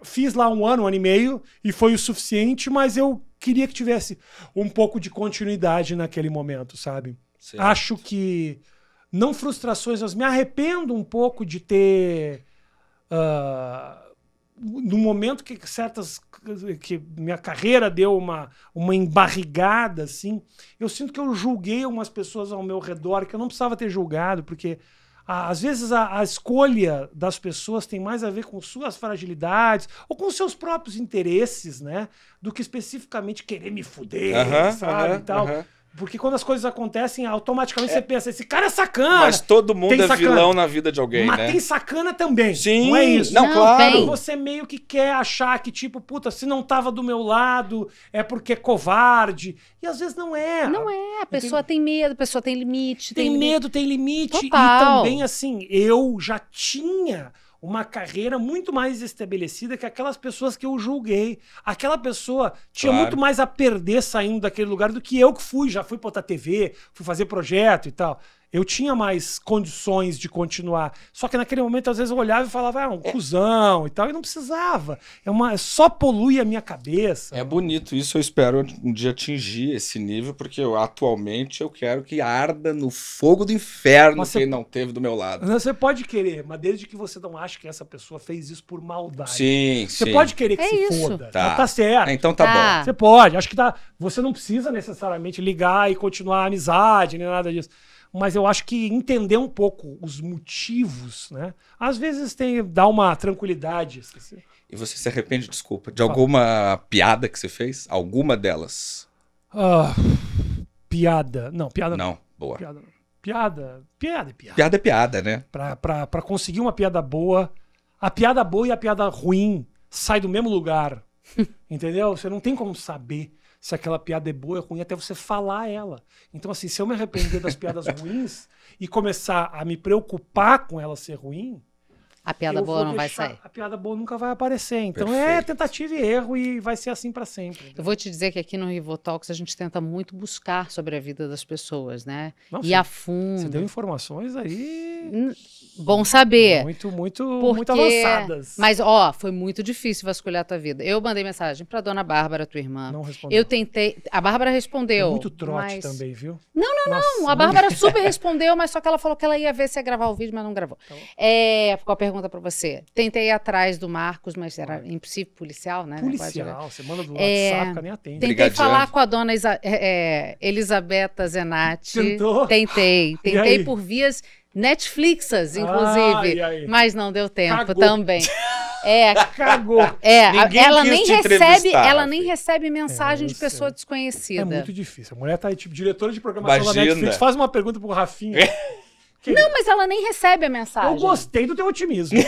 Fiz lá 1 ano, 1 ano e meio, e foi o suficiente, mas eu queria que tivesse um pouco de continuidade naquele momento, sabe? Certo. Acho que, não frustrações, mas me arrependo um pouco de ter, no momento que que minha carreira deu uma embarrigada, assim, eu sinto que eu julguei umas pessoas ao meu redor que eu não precisava ter julgado, porque às vezes a escolha das pessoas tem mais a ver com suas fragilidades ou com seus próprios interesses, né? Do que especificamente querer me fuder, sabe? E tal. Porque quando as coisas acontecem, automaticamente você pensa, esse cara é sacana. Mas todo mundo é sacana. vilão na vida de alguém, mas né? tem sacana também. Sim. Não é isso. Não, claro. tem. Você meio que quer achar que, tipo, puta, se não tava do meu lado, é porque é covarde. E às vezes não é. Não é, a pessoa tem medo, a pessoa tem limite. Tem medo, tem limite. Total. E também, assim, eu já tinha uma carreira muito mais estabelecida que aquelas pessoas que eu julguei. Aquela pessoa tinha muito mais a perder saindo daquele lugar do que eu que já fui pra outra TV, fui fazer projeto e tal. Eu tinha mais condições de continuar. Só que naquele momento, às vezes, eu olhava e falava, um cuzão e tal, e não precisava. Só polui a minha cabeça. É bonito isso, eu espero um dia atingir esse nível, porque atualmente eu quero que arda no fogo do inferno quem não teve do meu lado. Você pode querer, mas desde que você não ache que essa pessoa fez isso por maldade. Sim, Você pode querer que se isso. foda. Tá. Tá certo. Então tá bom. Você pode. Acho que você não precisa necessariamente ligar e continuar a amizade, nem nada disso. Mas eu acho que entender um pouco os motivos, né? Às vezes dá uma tranquilidade. E você se arrepende, desculpa, de alguma piada que você fez? Alguma delas? Piada. Não, piada não. Não, boa. Piada não. Piada é piada. Piada é piada, né? Pra conseguir uma piada boa, a piada boa e a piada ruim saem do mesmo lugar. Entendeu? Você não tem como saber se aquela piada é boa ou ruim até você falar ela. Então, assim, se eu me arrepender das piadas ruins e começar a me preocupar com ela ser ruim, A piada boa não vai sair. A piada boa nunca vai aparecer. Então Perfeito. é tentativa e erro e vai ser assim pra sempre. Eu vou te dizer que aqui no Rivotalks a gente tenta muito buscar sobre a vida das pessoas, né? Nossa, E a fundo. Você deu informações aí Bom saber. muito Porque... avançadas. Mas, ó, foi muito difícil vasculhar a tua vida. Eu mandei mensagem pra dona Bárbara, tua irmã. Não respondeu. Eu tentei. A Bárbara respondeu. É muito trote mas... também, viu? Não, Nossa, a Bárbara super respondeu, mas só que ela falou que ela ia ver se ia gravar o vídeo, mas não gravou. Tá bom. Ficou a pergunta pra você. Tentei ir atrás do Marcos, mas era impossível, policial, né? Policial, você manda do WhatsApp, nem atende. Tentei Brigadiano. falar com a dona Elisabetta Zenatti. Tentou? Tentei E aí? por vias Netflixas, inclusive, e aí? mas não deu tempo Cagou. também. Cagou. Ninguém ela quis nem te recebe, entrevistar, ela nem filho. recebe mensagem eu de pessoa sei. desconhecida. É muito difícil. A mulher tá aí, tipo, diretora de programação Imagina. da Netflix. Faz uma pergunta pro Rafinha. Não, mas ela nem recebe a mensagem. Eu gostei do teu otimismo.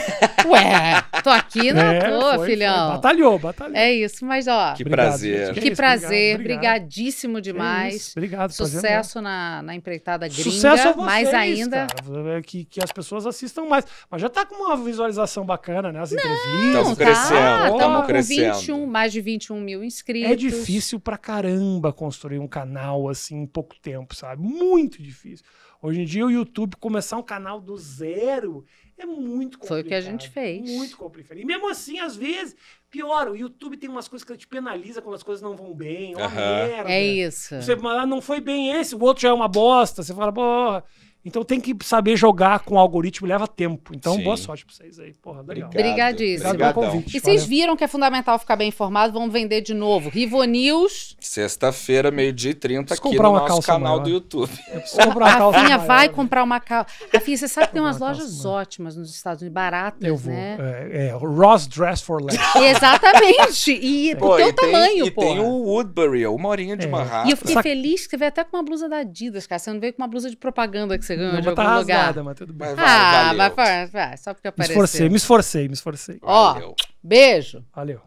Ué, tô aqui na toa, foi. filhão. Batalhou. É isso, mas ó, Que Obrigado, prazer. gente. que isso, prazer, obrigado. brigadíssimo Que demais. isso, obrigado. prazer Sucesso na empreitada gringa, Sucesso a vocês, mais ainda. cara. Que as pessoas assistam mais. Mas já tá com uma visualização bacana, né? As entrevistas. Estamos crescendo, Estamos com crescendo. mais de 21 mil inscritos. É difícil pra caramba construir um canal assim em pouco tempo, sabe? Muito difícil. Hoje em dia o YouTube começar um canal do zero é muito complicado. Foi o que a gente fez. Muito complicado. E mesmo assim, às vezes, pior, o YouTube tem umas coisas que te penaliza quando as coisas não vão bem. É uma merda. É isso. Você fala, não foi bem esse, o outro já é uma bosta. Você fala, porra. Então tem que saber jogar com o algoritmo, leva tempo. Então, Sim. boa sorte pra vocês aí. Porra, legal. Obrigadíssimo. Obrigado pelo convite. E vocês Valeu. viram que é fundamental ficar bem informado, vamos vender de novo. Rivonews. Sexta-feira, 12h30, Preciso aqui comprar no uma nosso calça canal maior. do YouTube. Eu preciso comprar uma calça Rafinha maior, vai né? comprar uma calça. Rafinha, você sabe que tem umas Comprar uma lojas calça maior. ótimas nos Estados Unidos, baratas, Eu vou. né? Ross Dress for Less. Exatamente. E pro teu tamanho, pô. tem o Woodbury, 1 horinha de Manhattan. E eu fiquei Saca- feliz que você veio até com uma blusa da Adidas, cara. Você não veio com uma blusa de propaganda que você ganhou Não, de mas tá algum lugar. rasgada, mas tudo bem. Mas vai, Ah, valeu. vai, só porque Me apareceu. esforcei. Ó, Valeu. beijo. Valeu.